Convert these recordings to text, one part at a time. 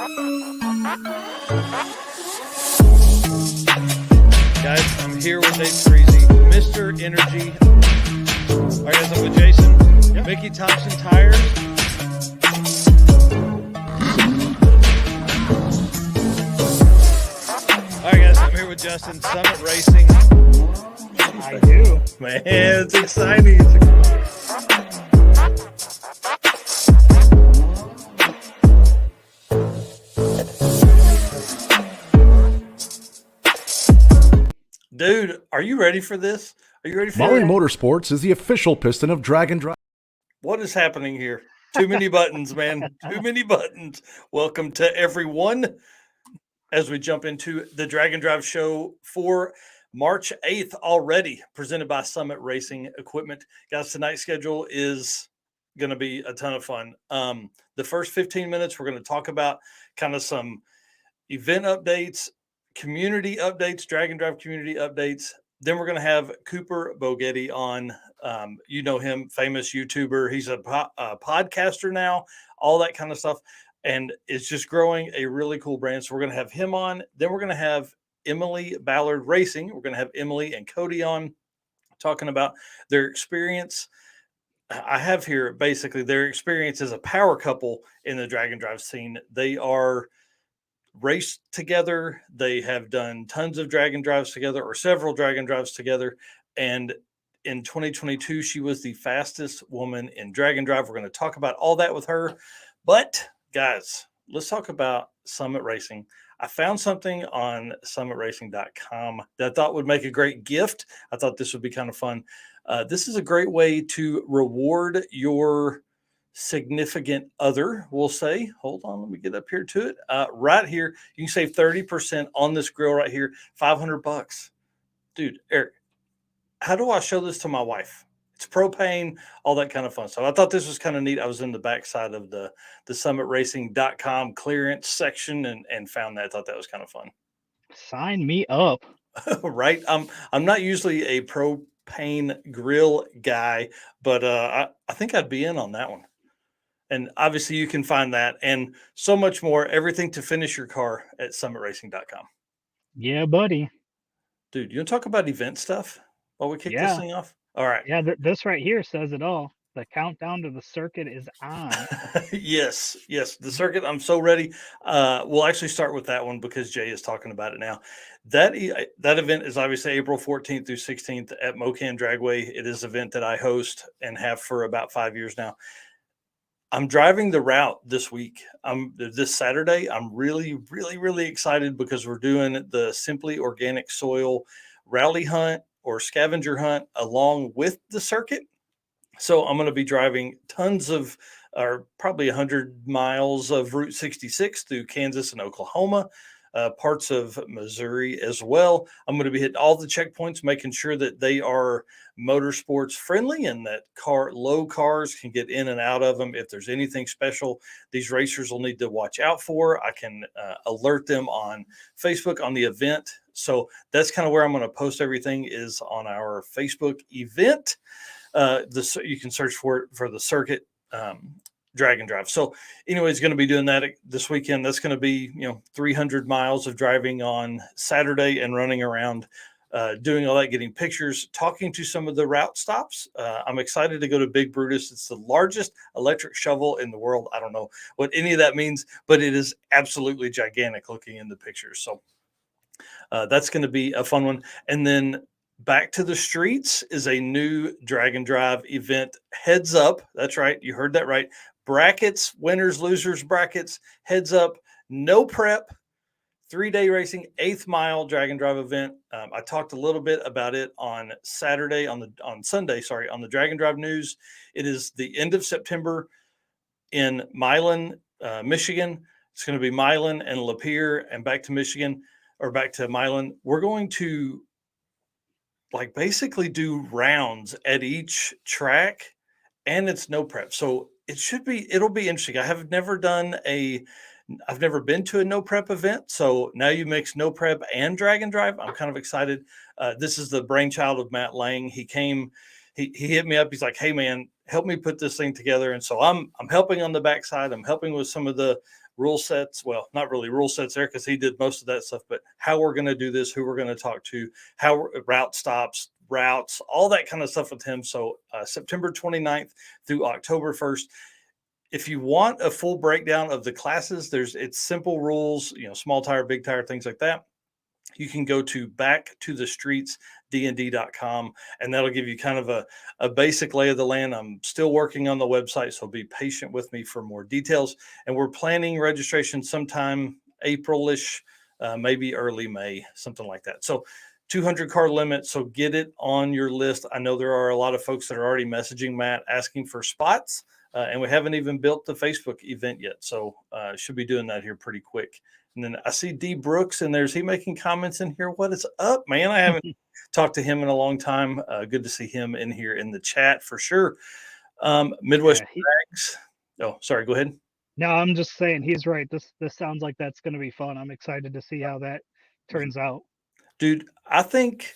Guys, I'm here with Ace Freezy, Mr. Energy. All right, guys, I'm with Jason. Yep. Mickey Thompson Tires. All right, guys, I'm here with Justin, Summit Racing. I do. Man, it's exciting. Dude, are you ready for this? Are you ready for Molly it? Motorsports is the official piston of Drag and Drive. What is happening here? Too many buttons, man. Too many buttons. Welcome to everyone as we jump into the Drag and Drive show for March 8th already, presented by Summit Racing Equipment. Guys, tonight's schedule is going to be a ton of fun. The first 15 minutes, we're going to talk about kind of some event updates, community updates, Drag and Drive community updates. Then we're going to have Cooper Bogetti on. You know him, famous YouTuber. He's a podcaster now, all that kind of stuff. And it's just growing a really cool brand. So we're going to have him on. Then we're going to have Emilee Ballard Racing. We're going to have Emilee and Cody on talking about their experience. I have here basically their experience as a power couple in the Drag and Drive scene. They are raced together. They have done tons of Drag and Drives together, or several Drag and Drives together. And in 2022, she was the fastest woman in Drag and Drive. We're going to talk about all that with her. But guys, let's talk about Summit Racing. I found something on summitracing.com that I thought would make a great gift. I thought this would be kind of fun. This is a great way to reward your significant other, we'll say. Hold on, let me get up here to it. Right here, you can save 30% on this grill right here, $500. Dude, Eric, how do I show this to my wife? It's propane, all that kind of fun. So I thought this was kind of neat. I was in the backside of the summitracing.com clearance section and found that. I thought that was kind of fun. Sign me up. Right? I'm not usually a propane grill guy, but I think I'd be in on that one. And obviously you can find that and so much more, everything to finish your car at summitracing.com. Yeah, buddy. Dude, you want to talk about event stuff while we kick this thing off? All right. Yeah, this right here says it all. The countdown to the circuit is on. Yes, the circuit. I'm so ready. We'll actually start with that one because Jay is talking about it now. That event is obviously April 14th through 16th at Mocan Dragway. It is an event that I host and have for about 5 years now. I'm driving the route this week. This Saturday. I'm really, really, really excited because we're doing the Simply Organic Soil rally hunt or scavenger hunt along with the circuit. So I'm going to be driving tons of, or probably 100 miles of Route 66 through Kansas and Oklahoma, parts of Missouri as well. I'm going to be hitting all the checkpoints, making sure that they are motorsports friendly and that low cars can get in and out of them. If there's anything special these racers will need to watch out for, I can alert them on Facebook on the event. So that's kind of where I'm going to post everything, is on our Facebook event. You can search for it for the circuit Drag and Drive. So anyways, going to be doing that this weekend. That's going to be 300 miles of driving on Saturday and running around, doing all that, getting pictures, talking to some of the route stops. I'm excited to go to Big Brutus. It's the largest electric shovel in the world. I don't know what any of that means, but it is absolutely gigantic looking in the pictures. So that's going to be a fun one. And then Back to the Streets is a new Drag and Drive event. Heads up. That's right. You heard that right. Brackets, winners, losers, brackets, heads up, no prep, 3-day racing, 8th mile Drag and Drive event. I talked a little bit about it on Sunday, on the Drag and Drive news. It is the end of September in Milan, Michigan. It's going to be Milan and Lapeer and back to Michigan, or back to Milan. We're going to basically do rounds at each track, and it's no prep. So it'll be interesting. I've never been to a no prep event. So now you mix no prep and Drag and Drive. I'm kind of excited. This is the brainchild of Matt Lang. He hit me up. He's like, hey man, help me put this thing together. And so I'm helping on the backside. I'm helping with some of the rule sets. Well, not really rule sets there because he did most of that stuff, but how we're going to do this, who we're going to talk to, how route stops, routes, all that kind of stuff with him. So September 29th through October 1st. If you want a full breakdown of the classes, it's simple rules, small tire, big tire, things like that. You can go to backtothestreetsdnd.com, and that'll give you kind of a basic lay of the land. I'm still working on the website, so be patient with me for more details. And we're planning registration sometime April-ish, maybe early May, something like that. So 200 car limit, so get it on your list. I know there are a lot of folks that are already messaging Matt asking for spots, and we haven't even built the Facebook event yet, so should be doing that here pretty quick. And then I see D Brooks, and there's he making comments in here. What is up, man? I haven't talked to him in a long time. Good to see him in here in the chat for sure. Midwest Drags. Oh, sorry. Go ahead. No, I'm just saying he's right. This sounds like that's going to be fun. I'm excited to see how that turns out. Dude, I think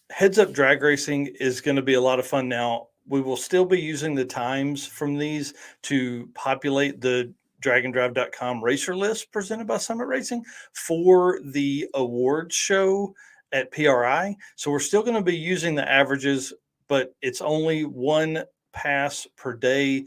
heads up drag racing is going to be a lot of fun. Now, we will still be using the times from these to populate the dragandrive.com racer list presented by Summit Racing for the awards show at PRI. So we're still going to be using the averages, but it's only one pass per day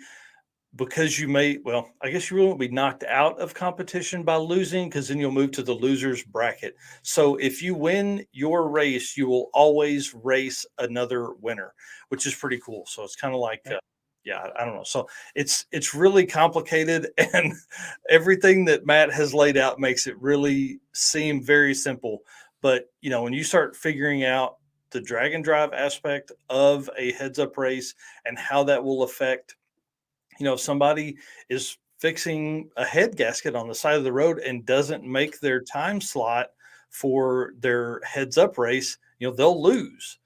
because I guess you won't be knocked out of competition by losing, because then you'll move to the losers bracket. So if you win your race, you will always race another winner, which is pretty cool. So it's kind of like, I don't know. So it's really complicated, and everything that Matt has laid out makes it really seem very simple. But, when you start figuring out the drag and drive aspect of a heads up race and how that will affect, if somebody is fixing a head gasket on the side of the road and doesn't make their time slot for their heads up race, they'll lose.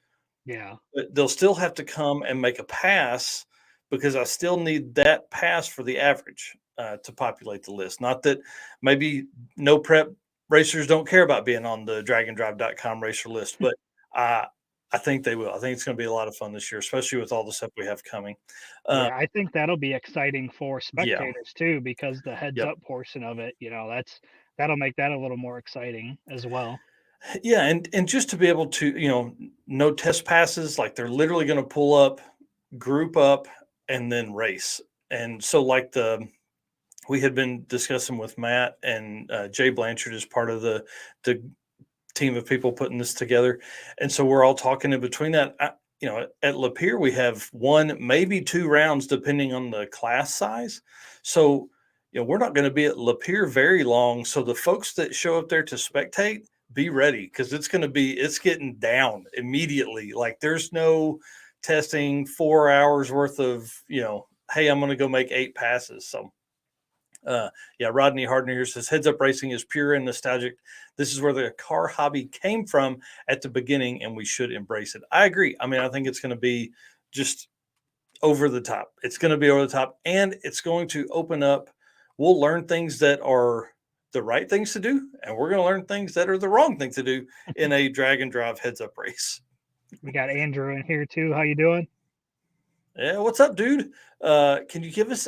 Yeah. But they'll still have to come and make a pass, because I still need that pass for the average to populate the list. Not that maybe no prep racers don't care about being on the dragandrive.com racer list, but I think they will. I think it's going to be a lot of fun this year, especially with all the stuff we have coming. I think that'll be exciting for spectators too, because the heads up portion of it, that'll make that a little more exciting as well. Yeah, and just to be able to, no test passes, like they're literally going to pull up, group up, and then race. And so we had been discussing with Matt, and Jay Blanchard is part of the team of people putting this together. And so we're all talking in between that. At Lapeer, we have one, maybe two rounds, depending on the class size. So, we're not going to be at Lapeer very long. So the folks that show up there to spectate, be ready, because it's getting down immediately. Like, there's no testing 4 hours worth of, hey, I'm going to go make 8 passes. So, Rodney Hardner here says heads up racing is pure and nostalgic. This is where the car hobby came from at the beginning, and we should embrace it. I agree. I mean, I think it's going to be just over the top. It's going to be over the top, and it's going to open up. We'll learn things that are the right things to do, and we're going to learn things that are the wrong thing to do in a drag and drive heads up race. We got Andrew in here too. How you doing? Yeah, what's up, dude? Can you give us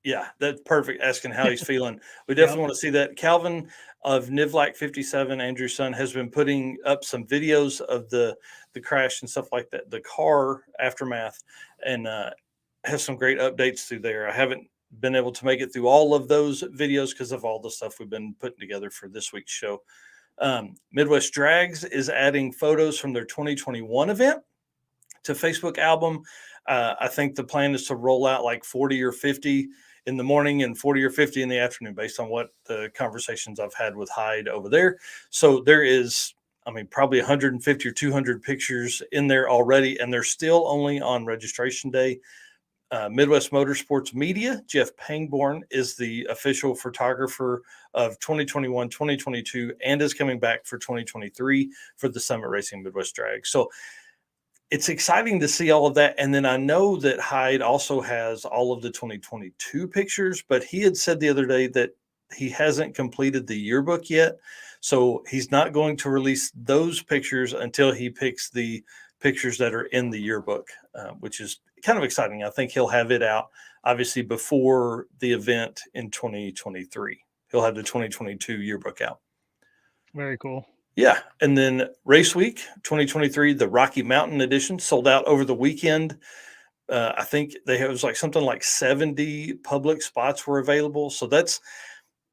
yeah, that's perfect. Asking how he's feeling. We definitely want to see that. Calvin of Nivlac 57, Andrew's son, has been putting up some videos of the crash and stuff like that, the car aftermath, and has some great updates through there. I haven't been able to make it through all of those videos because of all the stuff we've been putting together for this week's show. Midwest Drags is adding photos from their 2021 event to Facebook album. I think the plan is to roll out like 40 or 50 in the morning and 40 or 50 in the afternoon, based on what the conversations I've had with Hyde over there. So there is, probably 150 or 200 pictures in there already, and they're still only on registration day. Midwest Motorsports Media, Jeff Pangborn, is the official photographer of 2021, 2022, and is coming back for 2023 for the Summit Racing Midwest Drag. So it's exciting to see all of that. And then I know that Hyde also has all of the 2022 pictures, but he had said the other day that he hasn't completed the yearbook yet. So he's not going to release those pictures until he picks the pictures that are in the yearbook, which is kind of exciting. I think he'll have it out obviously before the event in 2023. He'll have the 2022 yearbook out. Very cool. Yeah. And then Race Week 2023, the Rocky Mountain edition, sold out over the weekend. I think it was like something like 70 public spots were available. So that's,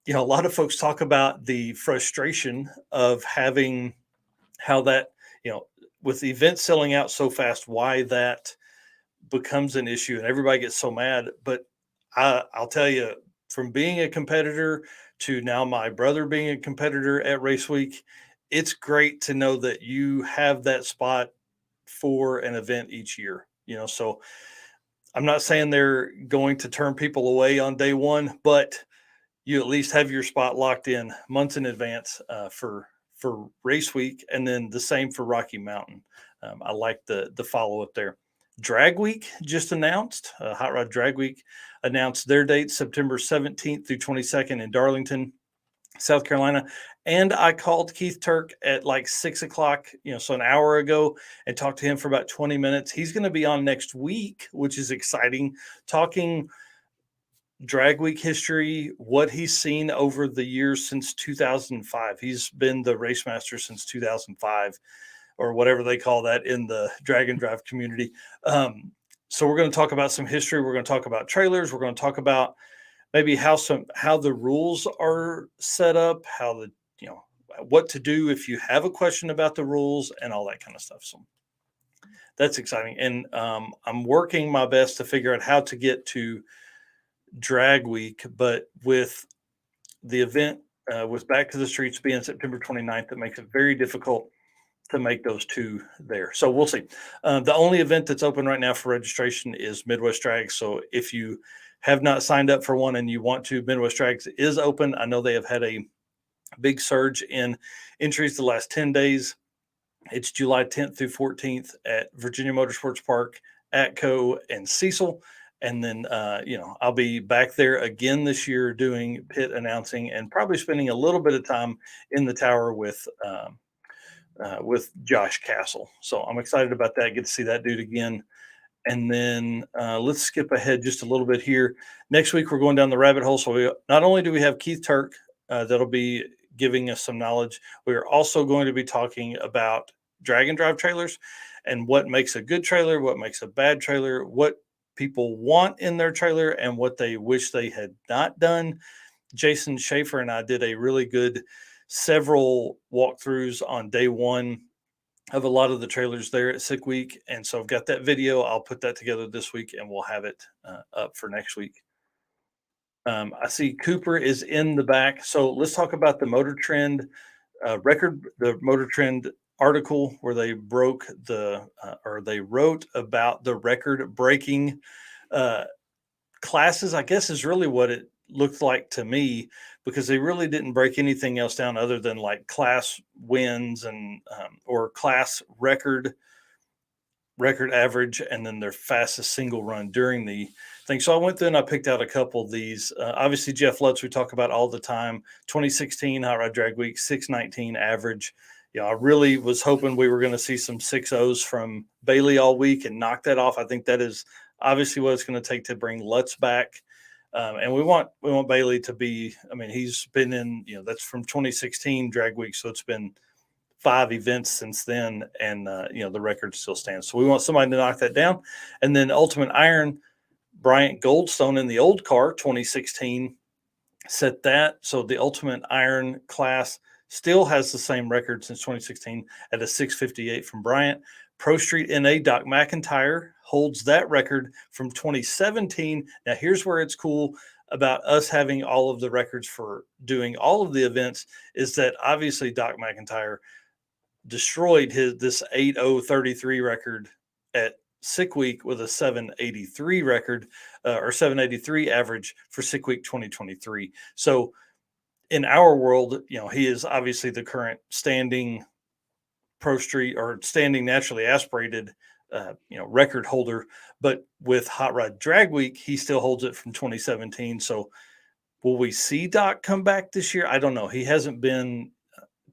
a lot of folks talk about the frustration of having how that, with the event selling out so fast, why that becomes an issue and everybody gets so mad. But I'll tell you, from being a competitor to now my brother being a competitor at Race Week, it's great to know that you have that spot for an event each year, so I'm not saying they're going to turn people away on day one, but you at least have your spot locked in months in advance for Race Week, and then the same for Rocky Mountain. I like the follow up there. Drag Week just announced. Hot Rod Drag Week announced their date, September 17th through 22nd in Darlington, South Carolina. And I called Keith Turk at like 6 o'clock, so an hour ago, and talked to him for about 20 minutes. He's going to be on next week, which is exciting, talking Drag Week history, what he's seen over the years since 2005. He's been the race master since 2005, or whatever they call that in the drag and drive community. So we're going to talk about some history. We're going to talk about trailers. We're going to talk about maybe how the rules are set up, what to do if you have a question about the rules and all that kind of stuff. So that's exciting. And I'm working my best to figure out how to get to Drag Week, but with the event with Back to the Streets being September 29th, it makes it very difficult to make those two there. So we'll see. The only event that's open right now for registration is Midwest Drags. So if you have not signed up for one and you want to, Midwest Drags is open. I know they have had a big surge in entries the last 10 days. It's July 10th through 14th at Virginia Motorsports Park, Atco, and Cecil. And then, I'll be back there again this year doing pit announcing and probably spending a little bit of time in the tower with Josh Castle. So I'm excited about that. Get to see that dude again. And then let's skip ahead just a little bit here. Next week, we're going down the rabbit hole. So not only do we have Keith Turk that'll be giving us some knowledge, we are also going to be talking about drag and drive trailers and what makes a good trailer, what makes a bad trailer, what people want in their trailer, and what they wish they had not done. Jason Schaefer and I did a really good several walkthroughs on day one of a lot of the trailers there at Sick Week. And so I've got that video. I'll put that together this week and we'll have it up for next week. I see Cooper is in the back. So let's talk about the Motor Trend record, the Motor Trend article where they broke or they wrote about the record breaking classes, I guess is really what it looked like to me, because they really didn't break anything else down other than like class wins and or class record average, and then their fastest single run during the thing. So I went through and I picked out a couple of these. Obviously, Jeff Lutz, we talk about all the time. 2016 Hot Rod Drag Week, 619 average. I really was hoping we were going to see some 6.0s from Bailey all week and knock that off. I think that is obviously what it's going to take to bring Lutz back. And we want Bailey to be, he's been in, that's from 2016 Drag Week. So it's been 5 events since then. And, the record still stands. So we want somebody to knock that down. And then Ultimate Iron, Bryant Goldstone in the old car, 2016, set that. So the Ultimate Iron class still has the same record since 2016 at a 658 from Bryant. Pro Street NA, Doc McIntyre holds that record from 2017. Now, here's where it's cool about us having all of the records for doing all of the events is that obviously Doc McIntyre destroyed this 8:0:33 record at Sick Week with a 783 record or 783 average for Sick Week 2023. So in our world, he is obviously the current standing Pro Street or standing naturally aspirated, record holder. But with Hot Rod Drag Week, he still holds it from 2017. So will we see Doc come back this year? I don't know. He hasn't been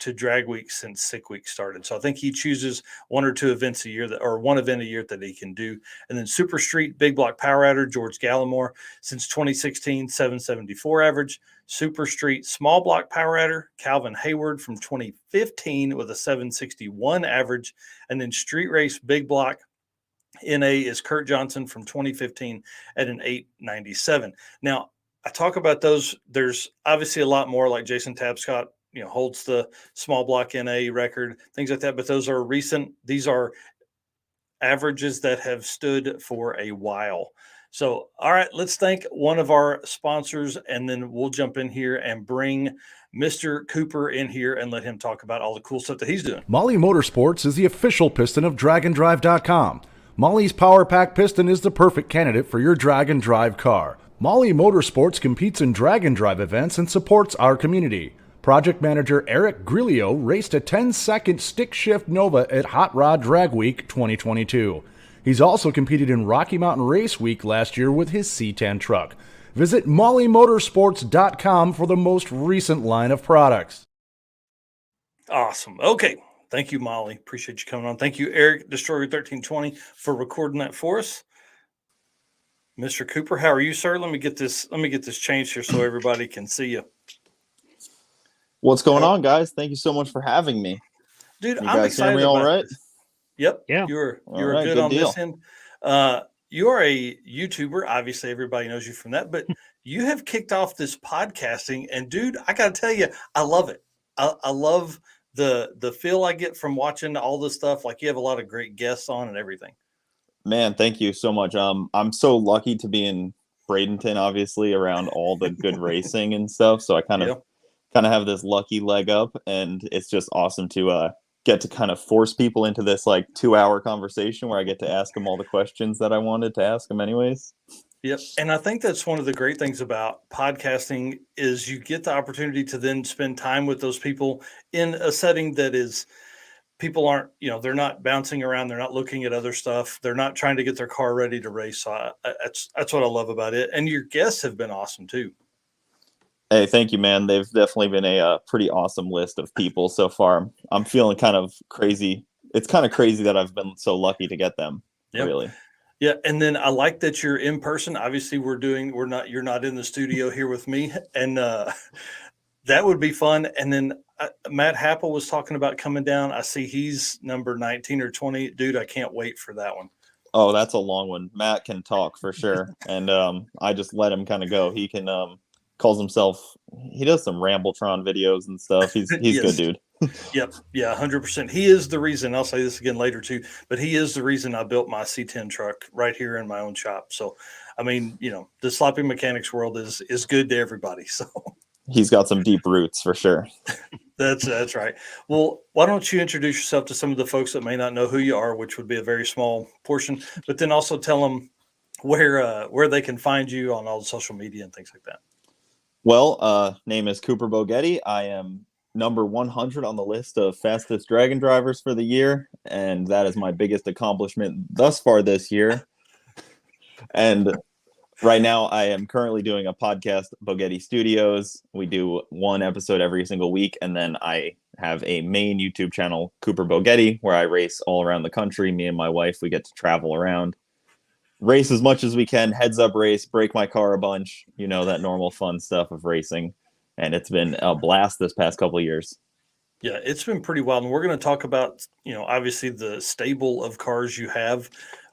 to drag week since Sick Week started. So I think he chooses one or two events a year or one event a year that he can do. And then Super Street Big Block Power Adder, George Gallimore, since 2016, 774 average. Super Street Small Block Power Adder, Calvin Hayward from 2015 with a 761 average. And then Street Race Big Block NA is Kurt Johnson from 2015 at an 897. Now, I talk about those. There's obviously a lot more, like Jason Tapscott, holds the small block NA record, things like that. But those are recent. These are averages that have stood for a while. So, all right, let's thank one of our sponsors, and then we'll jump in here and bring Mr. Cooper in here and let him talk about all the cool stuff that he's doing. Molly Motorsports is the official piston of DragAndDrive.com. Molly's Power Pack piston is the perfect candidate for your drag and drive car. Molly Motorsports competes in drag and drive events and supports our community. Project manager Eric Grillo raced a 10-second stick shift Nova at Hot Rod Drag Week 2022. He's also competed in Rocky Mountain Race Week last year with his C10 truck. Visit mollymotorsports.com for the most recent line of products. Awesome. Okay. Thank you, Molly. Appreciate you coming on. Thank you, Eric Destroyer 1320, for recording that for us. Mr. Cooper, how are you, sir? Let me get this changed here so everybody can see you. What's going on, guys? Thank you so much for having me. Dude, you I'm guys excited hear me about all right? this. Yep. Yeah. You're right, good good on deal. this end. You are a YouTuber. Obviously, everybody knows you from that, but you have kicked off this podcasting, and dude, I got to tell you, I love it. I love the feel I get from watching all this stuff. Like, you have a lot of great guests on and everything. Man, thank you so much. I'm so lucky to be in Bradenton, obviously, around all the good racing and stuff. So I kind of have this lucky leg up, and it's just awesome to get to kind of force people into this like 2-hour conversation where I get to ask them all the questions that I wanted to ask them anyways. Yep. And I think that's one of the great things about podcasting is you get the opportunity to then spend time with those people in a setting that is, people aren't, they're not bouncing around. They're not looking at other stuff. They're not trying to get their car ready to race. So that's what I love about it. And your guests have been awesome too. Hey, thank you, man. They've definitely been a pretty awesome list of people so far. I'm feeling kind of crazy. It's kind of crazy that I've been so lucky to get them. Yep. Really. Yeah, and then I like that you're in person. Obviously, you're not in the studio here with me, and that would be fun. And then Matt Happel was talking about coming down. I see he's number 19 or 20. Dude, I can't wait for that one. Oh, that's a long one. Matt can talk for sure, and I just let him kind of go. He can calls himself. He does some Rambletron videos and stuff. He's Yes. good, dude. Yep. Yeah, 100%. He is the reason, I'll say this again later too, but he is the reason I built my C10 truck right here in my own shop. So, I mean, the sloppy mechanics world is good to everybody. So He's got some deep roots for sure. that's right. Well, why don't you introduce yourself to some of the folks that may not know who you are, which would be a very small portion, but then also tell them where they can find you on all the social media and things like that. Well, name is Cooper Bogetti. I am number 100 on the list of fastest dragon drivers for the year, and that is my biggest accomplishment thus far this year. And right now I am currently doing a podcast, Bogetti Studios. We do one episode every single week, and then I have a main YouTube channel, Cooper Bogetti, where I race all around the country. Me and my wife, we get to travel around, race as much as we can, heads up race, break my car a bunch, that normal fun stuff of racing. And it's been a blast this past couple of years. Yeah, it's been pretty wild. And we're going to talk about, obviously the stable of cars you have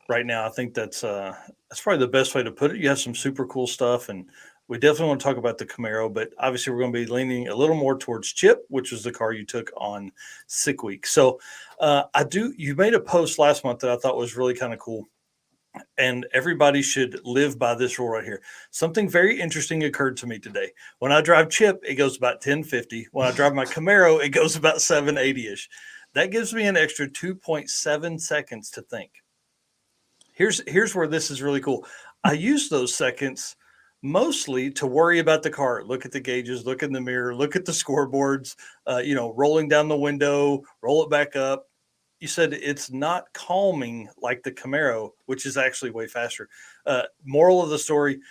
right now. I think that's probably the best way to put it. You have some super cool stuff, and we definitely want to talk about the Camaro, but obviously we're going to be leaning a little more towards Chip, which was the car you took on Sick Week. So you made a post last month that I thought was really kind of cool. And everybody should live by this rule right here. Something very interesting occurred to me today. When I drive Chip, it goes about 1050. When I drive my Camaro, it goes about 780-ish. That gives me an extra 2.7 seconds to think. Here's where this is really cool. I use those seconds mostly to worry about the car. Look at the gauges, look in the mirror, look at the scoreboards, rolling down the window, roll it back up. You said it's not calming like the Camaro, which is actually way faster. Moral of the story,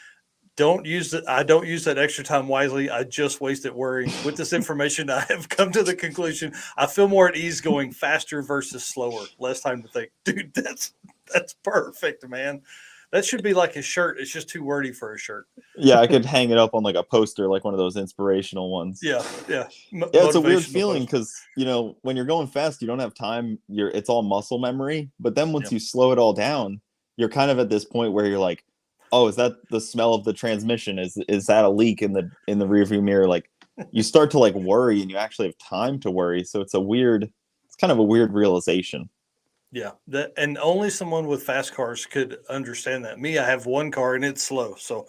don't use it. I don't use that extra time wisely. I just waste it worrying. With this information, I have come to the conclusion I feel more at ease going faster versus slower. Less time to think. Dude, that's perfect, man. That should be like a shirt. It's just too wordy for a shirt. Yeah, I could hang it up on like a poster, like one of those inspirational ones. Yeah. Yeah, it's a weird feeling because when you're going fast, you don't have time. It's all muscle memory. But then once you slow it all down, you're kind of at this point where you're like, oh, is that the smell of the transmission? Is that a leak in the rearview mirror? Like you start to like worry, and you actually have time to worry. So it's kind of a weird realization. Yeah, and only someone with fast cars could understand that. Me, I have one car and it's slow, so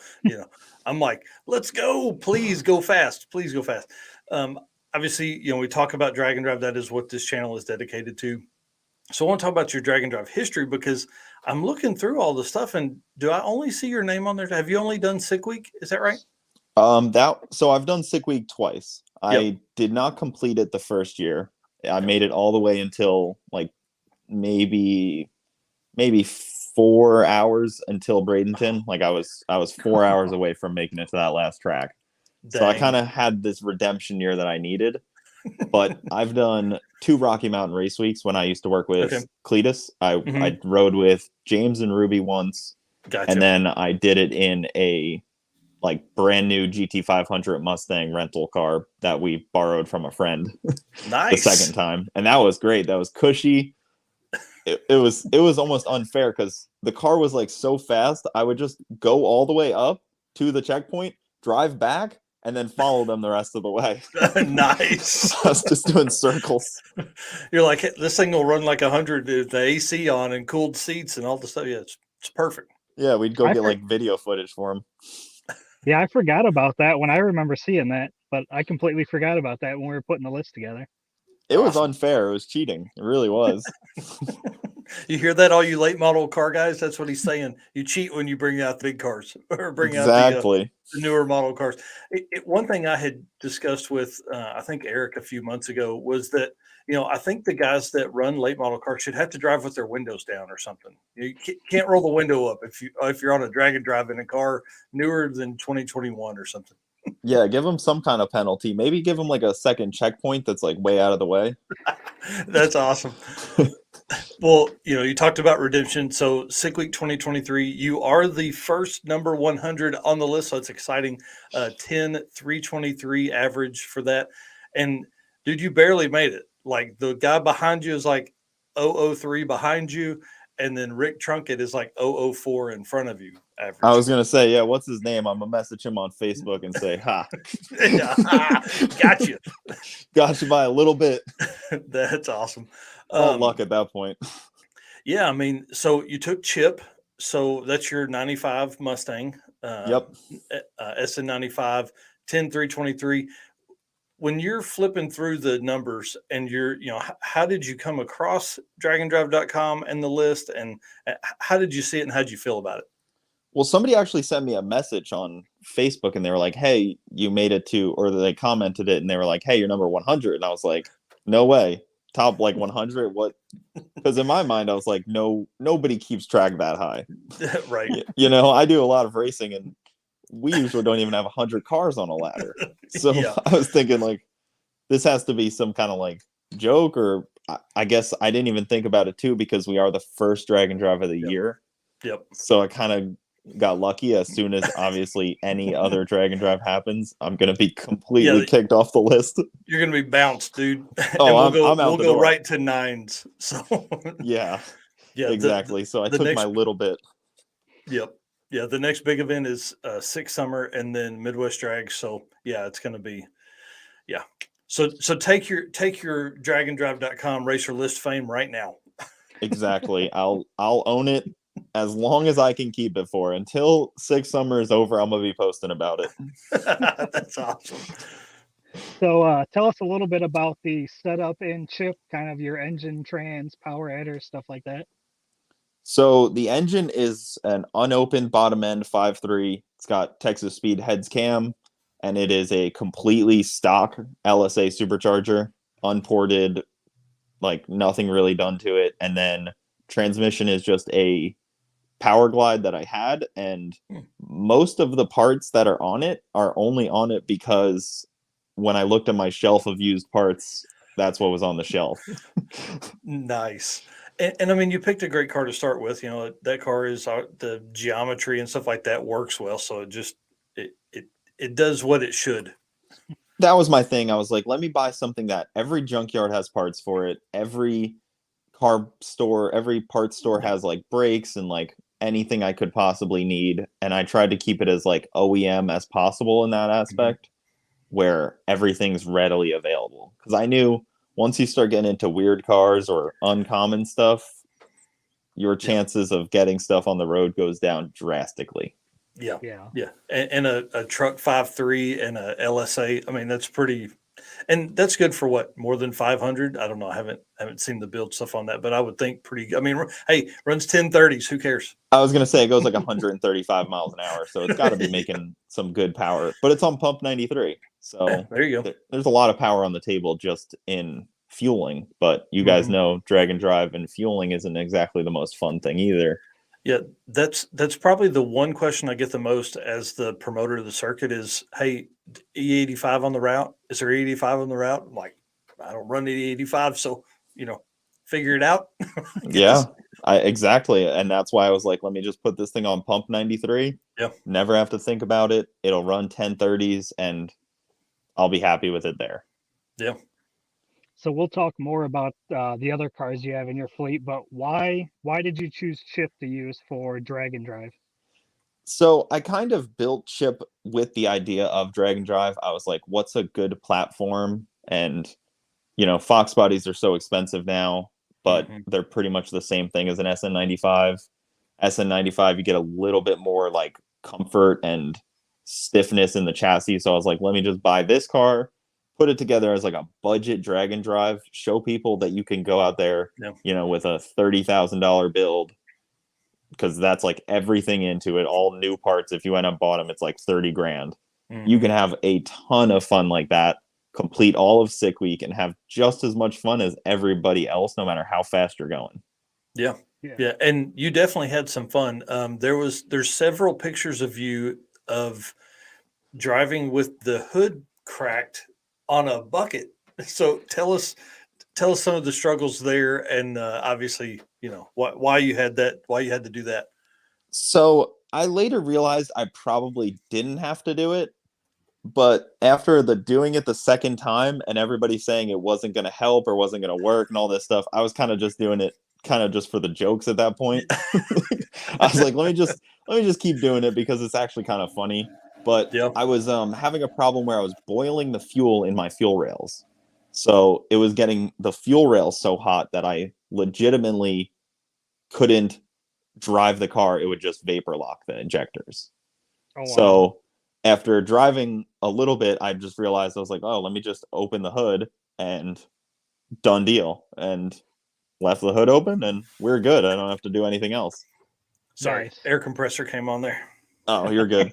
I'm like, let's go, please go fast, please go fast. Obviously, we talk about drag and drive. That is what this channel is dedicated to. So I want to talk about your drag and drive history because I'm looking through all the stuff, and do I only see your name on there? Have you only done Sick Week? Is that right? So I've done Sick Week twice. Yep. I did not complete it the first year. I made it all the way until like maybe 4 hours until Bradenton. Like I was 4 hours away from making it to that last track. Dang. So I kind of had this redemption year that I needed. But I've done 2 Rocky Mountain Race Weeks when I used to work with Cletus. I rode with James and Ruby once. Gotcha. And then I did it in a like brand new GT500 Mustang rental car that we borrowed from a friend. Nice. The second time. And that was great. That was cushy. It was almost unfair because the car was like so fast. I would just go all the way up to the checkpoint, drive back, and then follow them the rest of the way. Nice. I was just doing circles. You're like, this thing will run like 100 with the AC on and cooled seats and all the stuff. Yeah, it's perfect. Yeah, we'd go get like video footage for him. Yeah, I forgot about that when I remember seeing that, but I completely forgot about that when we were putting the list together. It was unfair. It was cheating. It really was. You hear that, all you late model car guys? That's what he's saying. You cheat when you bring out the big cars or bring out the newer model cars. One thing I had discussed with, I think Eric a few months ago was that, I think the guys that run late model cars should have to drive with their windows down or something. You can't roll the window up if you're on a drag and drive in a car newer than 2021 or something. Yeah, give them some kind of penalty. Maybe give them like a second checkpoint that's like way out of the way. That's awesome. Well, you talked about redemption. So Sick Week 2023, you are the first number 100 on the list. So it's exciting. 10,323 average for that. And dude, you barely made it. Like the guy behind you is like 003 behind you. And then Rick Trunkett is like 004 in front of you. Average. I was going to say, yeah, what's his name? I'm going to message him on Facebook and say, ha. Got you. Got you by a little bit. That's awesome. All luck at that point. Yeah, I mean, so you took Chip. So that's your 95 Mustang. Yep. SN95, 10,323. When you're flipping through the numbers and how did you come across dragandrive.com and the list, and how did you see it and how did you feel about it? Well, somebody actually sent me a message on Facebook and they were like, hey, you made it to, or they commented it and they were like, hey, you're number 100. And I was like, no way. Top like 100. What? Because in my mind, I was like, nobody keeps track that high. Right. I do a lot of racing and we usually don't even have 100 cars on a ladder. So yeah. I was thinking like, this has to be some kind of like joke, or I guess I didn't even think about it too, because we are the first drag and drive of the year. Yep. So I kind of got lucky. As soon as obviously any other drag and drive happens, I'm going to be completely kicked off the list. You're going to be bounced, dude. Oh, we'll go right to 9s. So yeah, exactly. So I took my little bit. Yep. Yeah, the next big event is Six Summer and then Midwest Drag. So yeah, it's going to be, yeah. So take your dragandrive.com racer list fame right now. Exactly. I'll own it as long as I can keep it for. Until Six Summer is over, I'm gonna be posting about it. That's awesome. So tell us a little bit about the setup in Chip, kind of your engine, trans, power headers, stuff like that. So the engine is an unopened bottom end 5.3. It's got Texas Speed heads cam, and it is a completely stock LSA supercharger, unported, like nothing really done to it. And then transmission is just a Power Glide that I had, and most of the parts that are on it are only on it because when I looked at my shelf of used parts, that's what was on the shelf. Nice. And I mean, you picked a great car to start with. You know, that car is the geometry and stuff like that works well. So it does what it should. That was my thing. I was like, let me buy something that every junkyard has parts for it. Every car store, every parts store has like brakes and like anything I could possibly need. And I tried to keep it as like OEM as possible in that aspect, where everything's readily available. Because I knew once you start getting into weird cars or uncommon stuff, your chances of getting stuff on the road goes down drastically. Yeah. And a truck 5.3 and a LSA. I mean, that's pretty, and that's good for what, more than 500. I don't know. I haven't seen the build stuff on that, but I would think pretty. I mean, hey, runs 1030s. Who cares? I was gonna say it goes like 135 miles an hour, so it's got to be making some good power. But it's on pump 93, so there you go. There's a lot of power on the table just in fueling. But you guys know drag and drive and fueling isn't exactly the most fun thing either. Yeah, that's probably the one question I get the most as the promoter of the circuit is, hey, E85 on the route? Is there E85 on the route? I'm like, I don't run E85, so, figure it out. Yeah, exactly. And that's why I was like, let me just put this thing on pump 93. Yeah. Never have to think about it. It'll run 1030s and I'll be happy with it there. Yeah. So we'll talk more about the other cars you have in your fleet, but why did you choose Chip to use for drag and drive? So I kind of built Chip with the idea of drag and drive. I was like, what's a good platform? And, Fox bodies are so expensive now, but they're pretty much the same thing as an SN95. SN95, you get a little bit more like comfort and stiffness in the chassis. So I was like, let me just buy this car, put it together as like a budget drag and drive, show people that you can go out there, with a $30,000 build, because that's like everything into it, all new parts. If you went up bought them, it's like 30 grand. You can have a ton of fun like that, complete all of sick week and have just as much fun as everybody else, no matter how fast you're going. Yeah. And you definitely had some fun. There's several pictures of you of driving with the hood cracked on a bucket. So tell us some of the struggles there, and obviously, why you had to do that. So I later realized I probably didn't have to do it, but after doing it the second time and everybody saying it wasn't going to help or wasn't going to work and all this stuff, I was kind of just doing it kind of just for the jokes at that point. I was like, let me just keep doing it because it's actually kind of funny. But I was having a problem where I was boiling the fuel in my fuel rails. So it was getting the fuel rails so hot that I legitimately couldn't drive the car. It would just vapor lock the injectors. Oh, wow. So after driving a little bit, I just realized I was like, oh, let me just open the hood and done deal. And left the hood open and we're good. I don't have to do anything else. Sorry, air compressor came on there. Oh, you're good.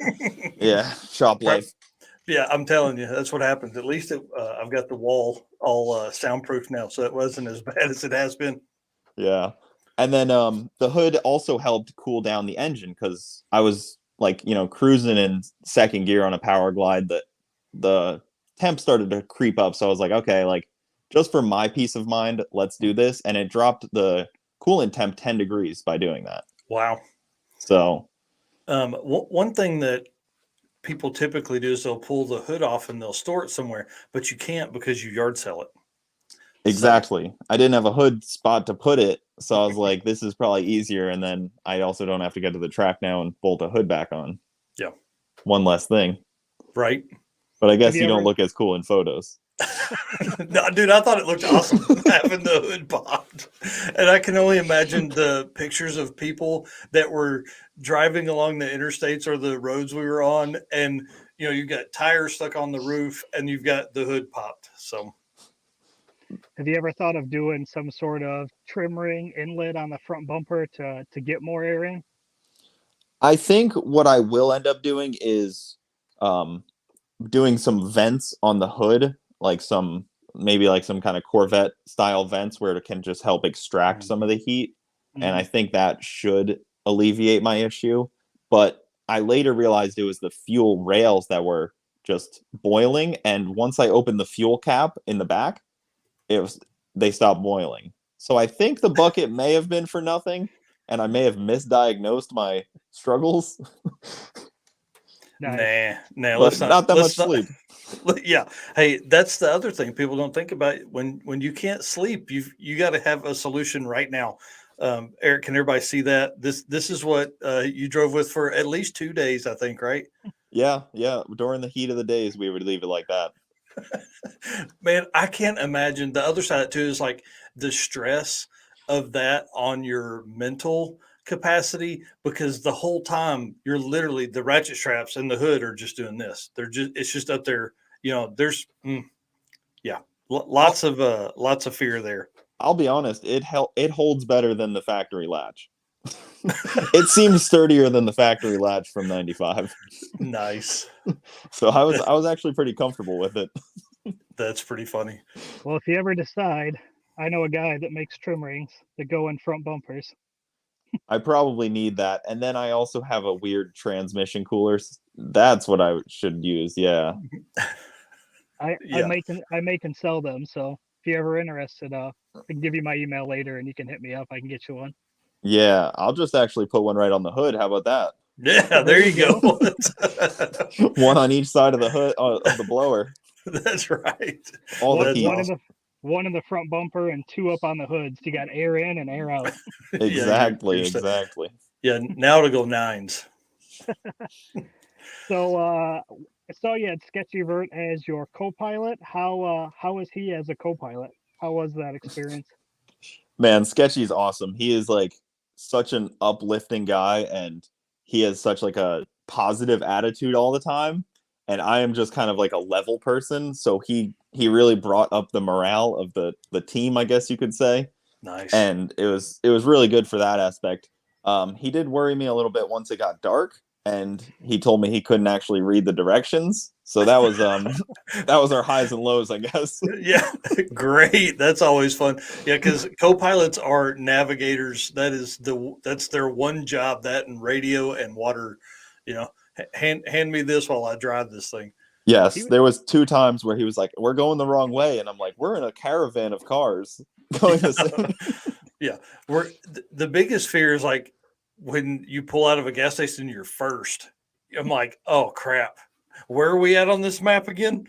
Yeah, shop life. Yeah, I'm telling you, that's what happens. At least I've got the wall all soundproof now, so it wasn't as bad as it has been. Yeah. And then the hood also helped cool down the engine because I was like, cruising in second gear on a Power Glide. The temp started to creep up. So I was like, okay, like just for my peace of mind, let's do this. And it dropped the coolant temp 10 degrees by doing that. Wow. So one thing that people typically do is they'll pull the hood off and they'll store it somewhere, but you can't because you yard sell it. Exactly. So, I didn't have a hood spot to put it. So I was like, this is probably easier. And then I also don't have to get to the track now and bolt a hood back on. Yeah. One less thing. Right. But I guess you don't look as cool in photos. No, dude, I thought it looked awesome having the hood popped. And I can only imagine the pictures of people that were driving along the interstates or the roads we were on. And, you've got tires stuck on the roof and you've got the hood popped. So have you ever thought of doing some sort of trim ring inlet on the front bumper to get more air in? I think what I will end up doing is doing some vents on the hood, like maybe some kind of Corvette style vents where it can just help extract some of the heat. And I think that should alleviate my issue. But I later realized it was the fuel rails that were just boiling. And once I opened the fuel cap in the back, they stopped boiling. So I think the bucket may have been for nothing, and I may have misdiagnosed my struggles. Nice. Nah, But not that much sleep. Yeah. Hey, that's the other thing people don't think about. When you can't sleep, you got to have a solution right now. Eric, can everybody see that? This is what you drove with for at least 2 days, I think, right? Yeah. During the heat of the days, we would leave it like that. Man, I can't imagine. The other side too is like the stress of that on your mental capacity, because the whole time you're literally, the ratchet straps and the hood are just doing this. It's just up there. There's lots of fear there. I'll be honest, it holds better than the factory latch. It seems sturdier than the factory latch from 95. Nice. So I was actually pretty comfortable with it. That's pretty funny. Well, if you ever decide, I know a guy that makes trim rings that go in front bumpers. I probably need that. And then I also have a weird transmission cooler. That's what I should use. Yeah. I make and sell them. So if you're ever interested, I can give you my email later and you can hit me up. I can get you one. Yeah. I'll just actually put one right on the hood. How about that? Yeah, there you go. One on each side of the hood of the blower. That's right. One in the front bumper and 2 up on the hood. So you got air in and air out. Exactly. Yeah, now it'll go 9s. So I saw you had Sketchy Vert as your co-pilot. How was he as a co-pilot? How was that experience? Man, Sketchy's awesome. He is like such an uplifting guy, and he has such like a positive attitude all the time. And I am just kind of like a level person, so he really brought up the morale of the team, I guess you could say. Nice. And it was really good for that aspect. He did worry me a little bit once it got dark, and he told me he couldn't actually read the directions. So that was that was our highs and lows, I guess. Yeah, great. That's always fun. Yeah, because co-pilots are navigators. That's their one job. That and radio and water. Hand me this while I drive this thing. Yes, there was 2 times where he was like, "We're going the wrong way," and I'm like, "We're in a caravan of cars going the same." Yeah, the biggest fear is like when you pull out of a gas station, you're first. I'm like, oh crap, where are we at on this map again?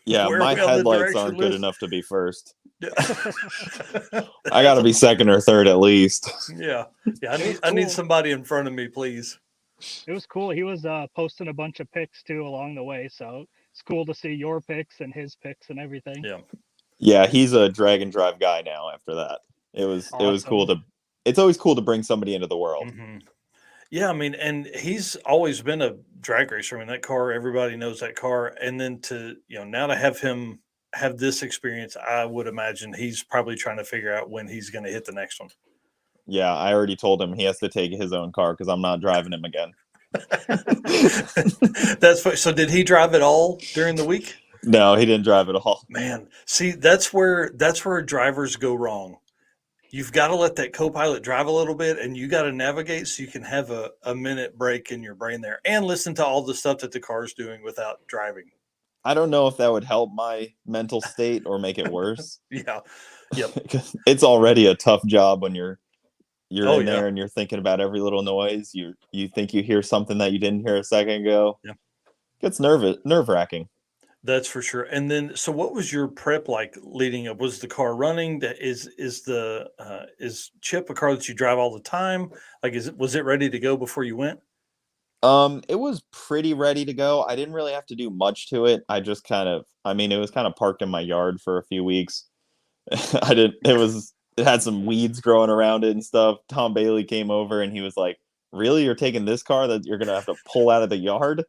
Yeah, my headlights aren't good enough to be first. I got to be second or third at least. Yeah. I need somebody in front of me, please. It was cool. He was posting a bunch of pics too along the way, so it's cool to see your pics and his pics and everything. Yeah, he's a drag and drive guy now. After that, it was cool to. It's always cool to bring somebody into the world. Mm-hmm. Yeah, I mean, and he's always been a drag racer. I mean, that car, everybody knows that car, and then to now to have him have this experience, I would imagine he's probably trying to figure out when he's going to hit the next one. Yeah, I already told him he has to take his own car because I'm not driving him again. That's so. Did he drive at all during the week? No, he didn't drive at all. Man, see, that's where drivers go wrong. You've got to let that co-pilot drive a little bit, and you got to navigate so you can have a minute break in your brain there and listen to all the stuff that the car's doing without driving. I don't know if that would help my mental state or make it worse. Yeah, yep. It's already a tough job when you're in there and you're thinking about every little noise. You think you hear something that you didn't hear a second ago. Yeah. It's nerve-wracking. That's for sure. And then, so what was your prep like leading up? Was the car running? Is Chip a car that you drive all the time? Like, was it ready to go before you went? It was pretty ready to go. I didn't really have to do much to it. I just it was kind of parked in my yard for a few weeks. It had some weeds growing around it and stuff. Tom Bailey came over and he was like, "Really? You're taking this car that you're going to have to pull out of the yard?"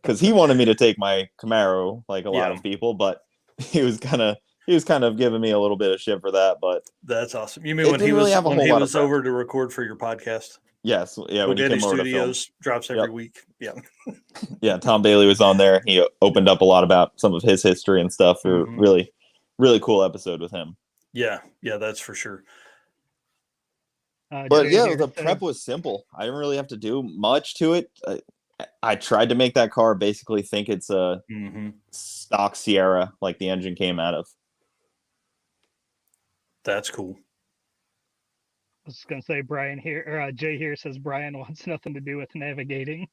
Because he wanted me to take my Camaro, like a lot of people, but he was kind of giving me a little bit of shit for that. But that's awesome. You mean when he was over to record for your podcast? Yes, yeah. Bogetti when he came over Studios drops every week. Yeah, yeah. Tom Bailey was on there. He opened up a lot about some of his history and stuff. Mm-hmm. Really, really cool episode with him. Yeah, that's for sure. But Jay yeah, here the prep says, was simple. I didn't really have to do much to it. I tried to make that car basically think it's a stock Sierra, like the engine came out of. That's cool. I was going to say Brian here, or Jay here says Brian wants nothing to do with navigating.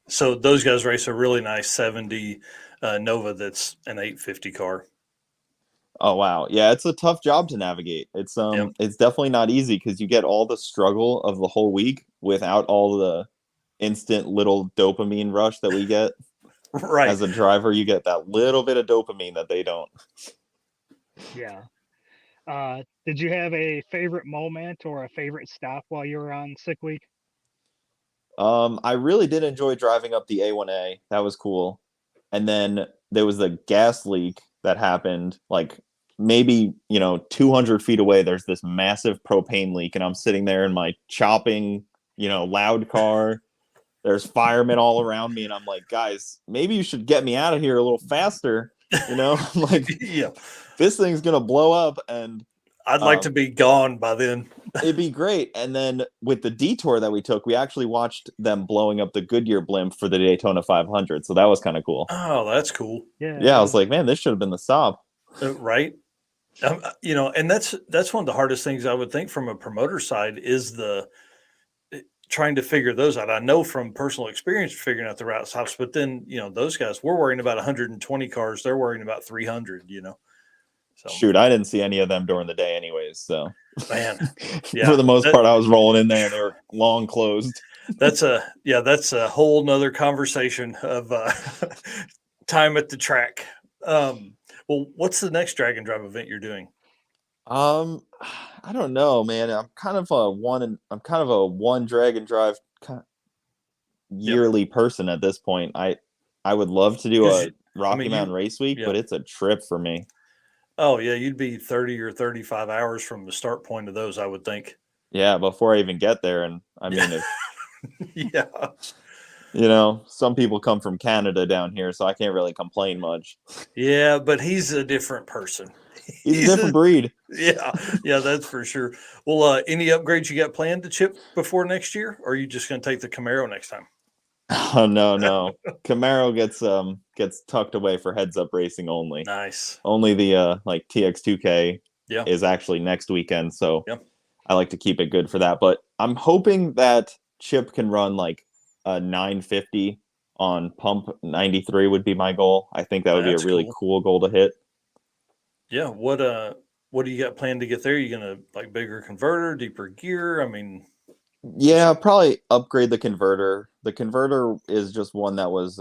So those guys race a really nice 70 Nova that's an 850 car. Oh wow, yeah, it's a tough job to navigate. It's it's definitely not easy because you get all the struggle of the whole week without all the instant little dopamine rush that we get. Right. As a driver, you get that little bit of dopamine that they don't. Yeah. Did you have a favorite moment or a favorite stop while you were on sick week? I really did enjoy driving up the A1A. That was cool. And then there was a gas leak that happened like maybe 200 feet away. There's this massive propane leak, and I'm sitting there in my chopping loud car. There's firemen all around me, and I'm like, guys, maybe you should get me out of here a little faster. I'm like, Yeah, this thing's gonna blow up, and I'd like to be gone by then. it'd be great. And then with the detour that we took, we actually watched them blowing up the Goodyear blimp for the Daytona 500. So that was kind of cool. Oh, that's cool. Yeah, I was like, man, this should have been the stop. Right. And that's one of the hardest things I would think from a promoter side is the trying to figure those out. I know from personal experience figuring out the route stops, but then those guys, we're worrying about 120 cars, they're worrying about 300. So shoot, I didn't see any of them during the day, anyways. So man, for the most part, I was rolling in there. They were long closed. That's a whole nother conversation of time at the track. Well, what's the next drag and drive event you're doing? I don't know, man. I'm kind of a one drag and drive yearly person at this point. I would love to do a Rocky Mountain Race Week, but it's a trip for me. Oh yeah, you'd be 30 or 35 hours from the start point of those, I would think. Yeah, before I even get there, and I mean, if yeah, some people come from Canada down here, so I can't really complain much. Yeah, but he's a different person. He's a different breed. Yeah, that's for sure. Well, any upgrades you got planned to Chip before next year, or are you just going to take the Camaro next time? Oh no. Camaro gets tucked away for heads up racing only. Nice. Only the like TX2K Yeah. is actually next weekend, so yeah. I like to keep it good for that. But I'm hoping that Chip can run like a 950 on pump 93 would be my goal. I think that would be a really cool goal to hit. Yeah. What do you got planned to get there? Are you gonna like bigger converter, deeper gear? I mean, yeah, probably upgrade the converter. The converter is just one that was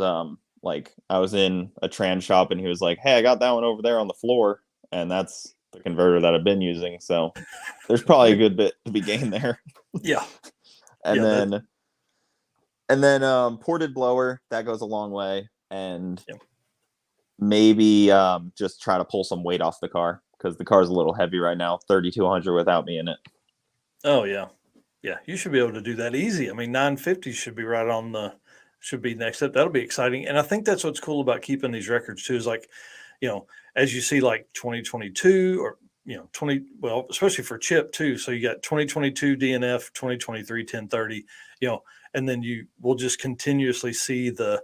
like I was in a trans shop and he was like, hey, I got that one over there on the floor, and that's the converter that I've been using. So there's probably a good bit to be gained there. Yeah. And then ported blower, that goes a long way. And maybe just try to pull some weight off the car because the car's a little heavy right now, 3,200 without me in it. Oh yeah. Yeah, you should be able to do that easy. I mean, 950 should be should be next up. That'll be exciting. And I think that's what's cool about keeping these records too, is like, as you see like 2022 or, especially for Chip too. So you got 2022 DNF, 2023 1030, and then you will just continuously see the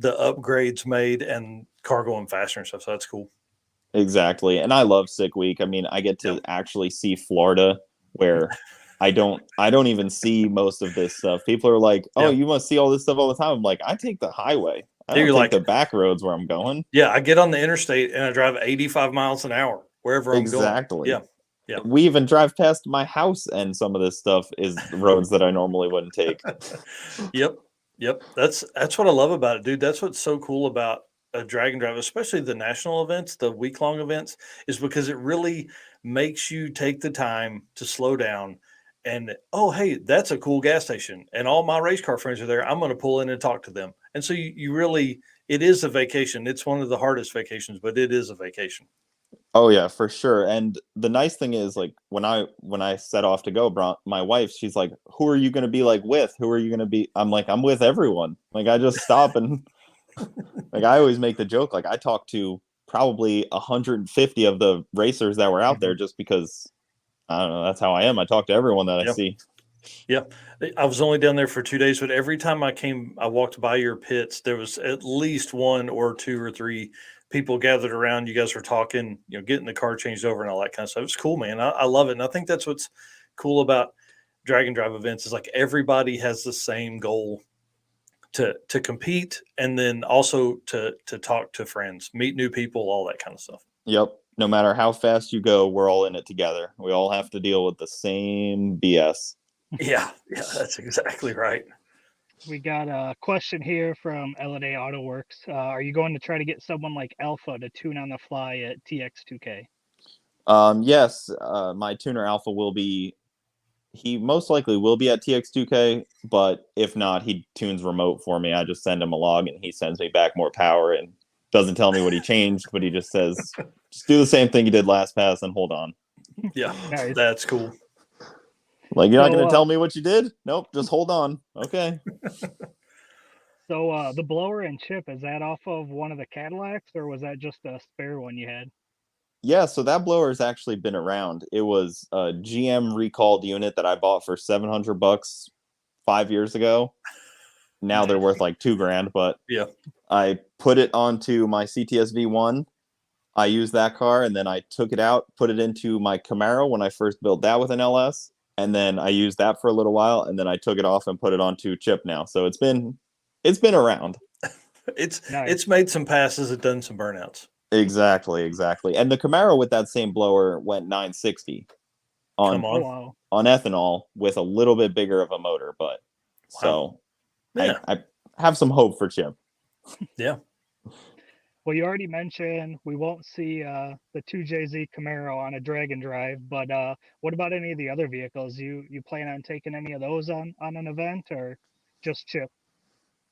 upgrades made and car going faster and stuff. So that's cool. Exactly. And I love sick week. I mean, I get to actually see Florida where I don't even see most of this stuff. People are like, oh, you must see all this stuff all the time. I'm like, I take the highway. I don't take the back roads where I'm going. Yeah, I get on the interstate and I drive 85 miles an hour wherever I'm going. Exactly. Yeah. We even drive past my house, and some of this stuff is roads that I normally wouldn't take. Yep. That's what I love about it, dude. That's what's so cool about a drag and drive, especially the national events, the week-long events, is because it really makes you take the time to slow down. And, oh, hey, that's a cool gas station. And all my race car friends are there. I'm going to pull in and talk to them. And so you really, it is a vacation. It's one of the hardest vacations, but it is a vacation. Oh, yeah, for sure. And the nice thing is, like, when I set off to go, my wife, she's like, who are you going to be like with? Who are you going to be? I'm like, I'm with everyone. Like, I just stop and like, I always make the joke. Like, I talked to probably 150 of the racers that were out there just because I don't know. That's how I am. I talk to everyone that I see. Yeah. I was only down there for 2 days, but every time I walked by your pits, there was at least 1 or 2 or 3 people gathered around. You guys were talking, getting the car changed over and all that kind of stuff. It's cool, man. I love it. And I think that's what's cool about drag and drive events is like everybody has the same goal to compete, and then also to talk to friends, meet new people, all that kind of stuff. Yep. No matter how fast you go, we're all in it together. We all have to deal with the same BS. Yeah, that's exactly right. We got a question here from L&A Auto Works. Are you going to try to get someone like Alpha to tune on the fly at TX2K? Yes, my tuner Alpha will be. He most likely will be at TX2K, but if not, he tunes remote for me. I just send him a log and he sends me back more power and doesn't tell me what he changed, but he just says, just do the same thing you did last pass and hold on. Yeah, Nice. That's cool. Like, you're not going to tell me what you did? Nope, just hold on. Okay. So the blower and chip, is that off of one of the Cadillacs, or was that just a spare one you had? Yeah, so that blower has actually been around. It was a GM recalled unit that I bought for $700 5 years ago. Now they're worth like $2,000, but yeah, I put it onto my CTS V1. I used that car, and then I took it out, put it into my Camaro when I first built that with an LS, and then I used that for a little while, and then I took it off and put it onto chip now. So it's been around. It's made some passes, it done some burnouts. Exactly. And the Camaro with that same blower went 960 on ethanol with a little bit bigger of a motor, but so yeah. I have some hope for Chip. Yeah. Well, you already mentioned we won't see the 2JZ Camaro on a drag and drive, but what about any of the other vehicles? You plan on taking any of those on an event, or just Chip?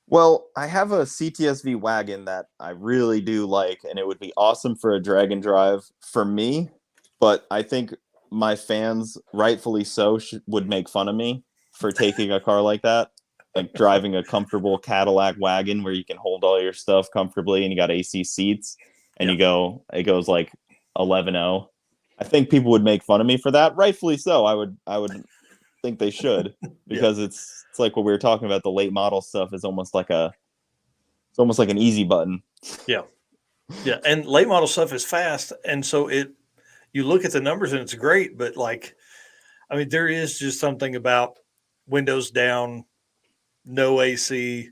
Well, I have a CTSV wagon that I really do like, and it would be awesome for a drag and drive for me, but I think my fans, rightfully so, would make fun of me for taking a car like that. Like driving a comfortable Cadillac wagon where you can hold all your stuff comfortably and you got AC seats and it goes like 11.0. I think people would make fun of me for that. Rightfully so. I would think they should, because it's like what we were talking about. The late model stuff is almost like an easy button. Yeah. Yeah. And late model stuff is fast. And so you look at the numbers and it's great, but there is just something about windows down, no AC,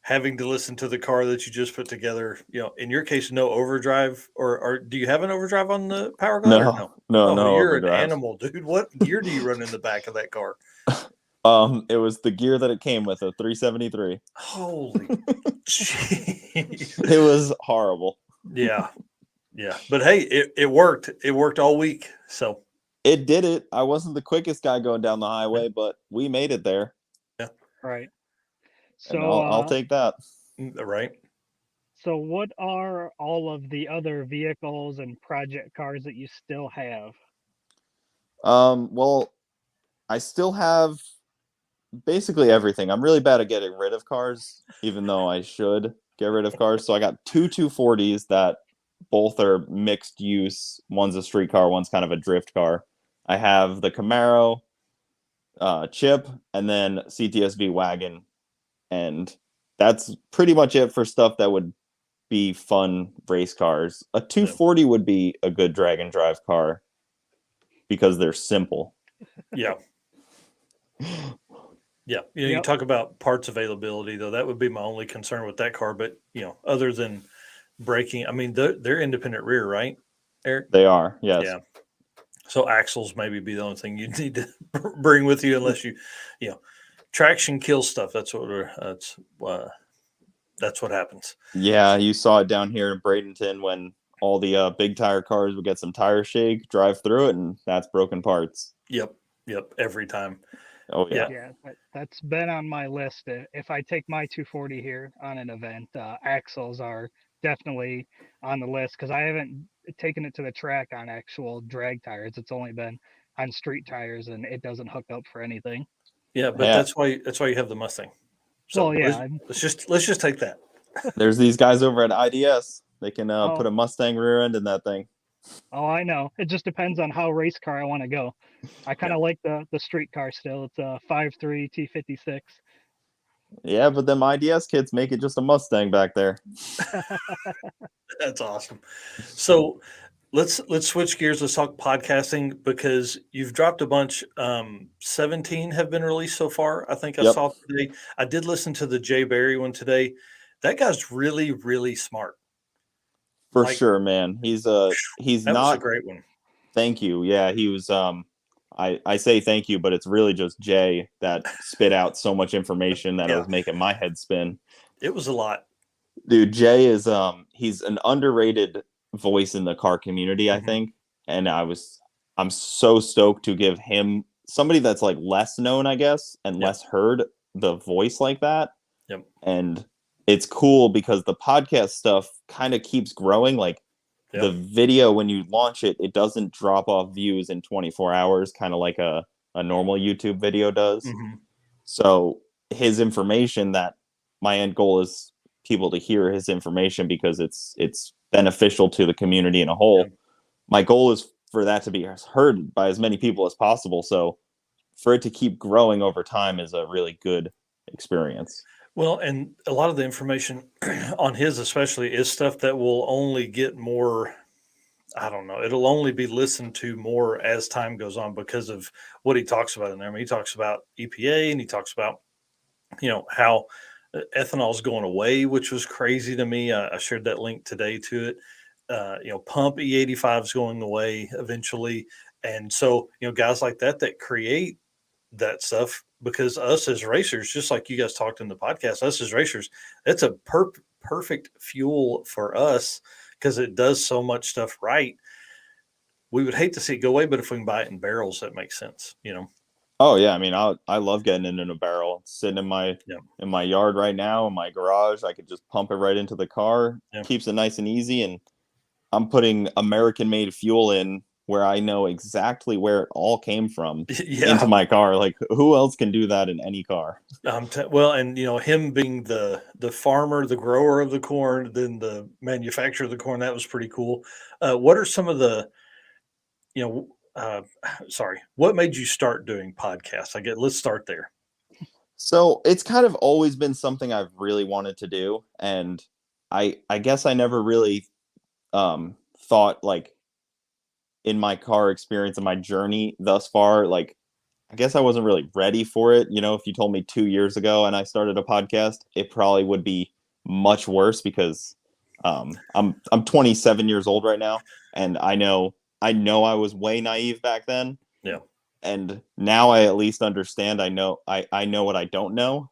having to listen to the car that you just put together. In your case, no overdrive, or do you have an overdrive on the Power Glide? No. You're overdrive. An animal, dude. What gear do you run in the back of that car? It was the gear that it came with, a 373. Holy jeez. It was horrible. Yeah. But hey, it worked. It worked all week. So it did it. I wasn't the quickest guy going down the highway, but we made it there. Yeah. Right. So I'll take that. Right. So what are all of the other vehicles and project cars that you still have? Well, I still have basically everything. I'm really bad at getting rid of cars, even though I should get rid of cars. So I got two 240s that both are mixed use. One's a street car, one's kind of a drift car. I have the Camaro, Chip, and then CTSV wagon. And that's pretty much it for stuff that would be fun race cars. A 240 would be a good drag and drive car because they're simple. Yeah. Yeah. You talk about parts availability, though. That would be my only concern with that car. But, other than braking, they're independent rear, right, Eric? They are, yes. Yeah. So axles maybe be the only thing you need to bring with you, unless traction kills stuff. That's what happens. Yeah, you saw it down here in Bradenton when all the big tire cars would get some tire shake, drive through it, and that's broken parts. Yep, every time. Oh yeah. Yeah, that's been on my list. If I take my 240 here on an event, axles are definitely on the list, because I haven't taken it to the track on actual drag tires. It's only been on street tires, and it doesn't hook up for anything. Yeah, but that's why you have the Mustang. So let's just take that. There's these guys over at IDS. They can put a Mustang rear end in that thing. Oh, I know. It just depends on how race car I want to go. I kind Yeah. of like the street car still. It's a 5.3 T56. Yeah, but them IDS kits make it just a Mustang back there. That's awesome. So let's switch gears. Let's talk podcasting because you've dropped a bunch. 17 have been released so far. I think I Yep, saw today. I did listen to the Jay Barry one today. That guy's really, really smart. for Like sure, man. He's that was a not. great one. Thank you. Yeah, he was. I say thank you, but it's really just Jay that spit out so much information that it Yeah, was making my head spin. it was a lot. Dude, Jay is he's an underrated voice in the car community, I Mhm. think. And I'm so stoked to give him somebody that's like less known, I guess, and Yep. less heard the voice like that. Yep. And it's cool because the podcast stuff kind of keeps growing. Like Yep. the video, when you launch it, it doesn't drop off views in 24 hours, kind of like a normal YouTube video does. Mhm. So his information, that my end goal is people to hear his information because it's beneficial to the community in a whole. Yep. My goal is for that to be heard by as many people as possible. So for it to keep growing over time is a really good experience. Well, and a lot of the information on his especially is stuff that will only get more. I don't know. It'll only be listened to more as time goes on because of what he talks about in there. I mean, he talks about EPA and he talks about, how ethanol is going away, which was crazy to me. I shared that link today to it. Pump E85 is going away eventually. And so, guys like that create that stuff because us as racers, just like you guys talked in the podcast, us as racers, it's a perfect fuel for us because it does so much stuff right. We would hate to see it go away, but if we can buy it in barrels, that makes sense. Oh yeah, I mean, I love getting it in a barrel. It's sitting in Yeah. my yard right now, in my garage. I could just pump it right into the car. Yeah. Keeps it nice and easy, and I'm putting American-made fuel in where I know exactly where it all came from Yeah. into my car. Like, who else can do that in any car? Well, and him being the farmer, the grower of the corn, then the manufacturer of the corn, that was pretty cool. What are some of the, you know, sorry, what made you start doing podcasts? Let's start there. So it's kind of always been something I've really wanted to do, and I guess I never really thought, like, in my car experience and my journey thus far, like, I guess I wasn't really ready for it. If you told me 2 years ago and I started a podcast, it probably would be much worse because I'm 27 years old right now, and I know I was way naive back then, Yeah. and now I at least understand. I know what I don't know.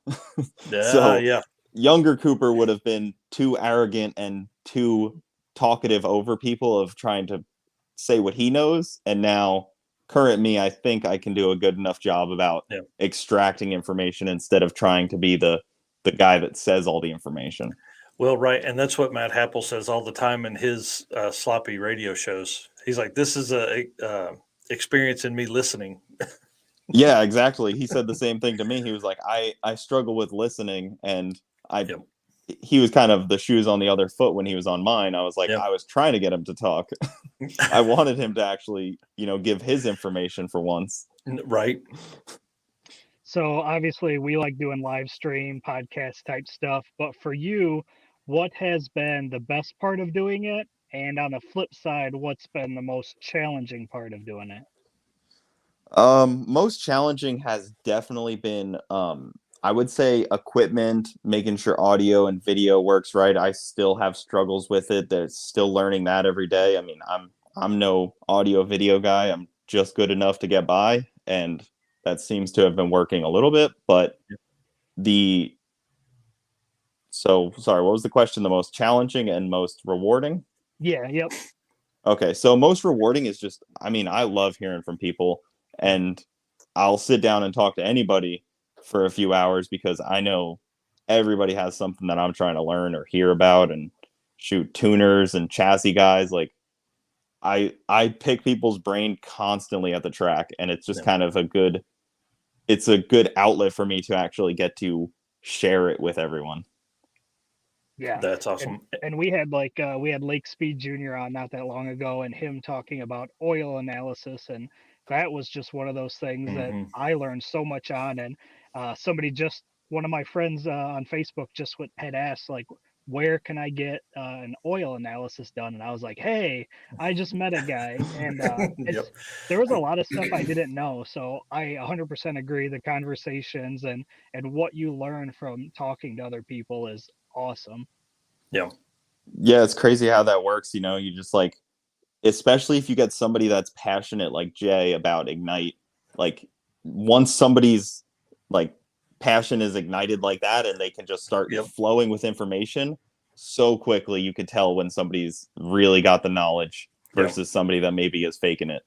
Yeah. So Yeah. younger Cooper would have been too arrogant and too talkative over people of trying to say what he knows, and now current me, I think I can do a good enough job about Yeah. extracting information instead of trying to be the guy that says all the information. Well, right. And that's what Matt Happel says all the time in his sloppy radio shows. He's like, this is a experience in me listening. Yeah, exactly. He said the same thing to me. He was like, I struggle with listening, and Yep. he was kind of the shoes on the other foot when he was on mine. I was like, Yep. I was trying to get him to talk. I wanted him to actually, give his information for once. Right. So obviously we like doing live stream podcast type stuff, but for you, what has been the best part of doing it? And on the flip side, what's been the most challenging part of doing it? Most challenging has definitely been, I would say, equipment, making sure audio and video works right. I still have struggles with it. There's still learning that every day. I mean, I'm no audio video guy. I'm just good enough to get by, and that seems to have been working a little bit. But so sorry, what was the question? The most challenging and most rewarding? Yeah, yep. Okay, so most rewarding is just, I mean, I love hearing from people, and I'll sit down and talk to anybody for a few hours because I know everybody has something that I'm trying to learn or hear about. And shoot, tuners and chassis guys, like, I pick people's brain constantly at the track, and it's just kind of a good outlet for me to actually get to share it with everyone. Yeah. That's awesome. And we had Lake Speed Jr. on not that long ago, and him talking about oil analysis, and that was just one of those things that hmm I learned so much on. And somebody just one of my friends on Facebook just had asked like, where can I get an oil analysis done? And I was like, hey, I just met a guy, and Yep. there was a lot of stuff I didn't know. So I 100% agree. The conversations and what you learn from talking to other people is awesome. Yeah. Yeah, it's crazy how that works. You just like, especially if you get somebody that's passionate like Jay about Ignite, like once somebody's like passion is ignited like that and they can just start Yep. flowing with information so quickly, you could tell when somebody's really got the knowledge versus somebody that maybe is faking it.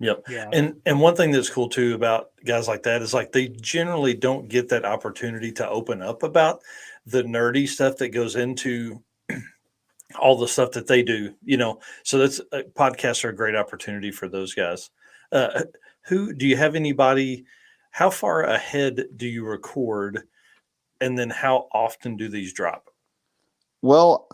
Yep. Yeah. And one thing that's cool too about guys like that is like they generally don't get that opportunity to open up about the nerdy stuff that goes into all the stuff that they do, So that's podcasts are a great opportunity for those guys. Who do you have anybody? How far ahead do you record, and then how often do these drop? Well,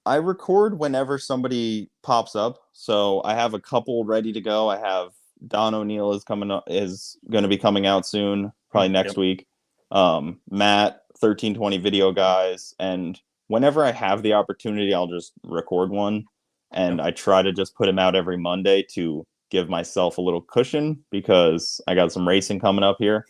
I record whenever somebody pops up. So I have a couple ready to go. I have Don O'Neill is going to be coming out soon, probably next week. Matt, 1320 Video Guys, and whenever I have the opportunity, I'll just record one. And I try to just put them out every Monday to give myself a little cushion because I got some racing coming up here.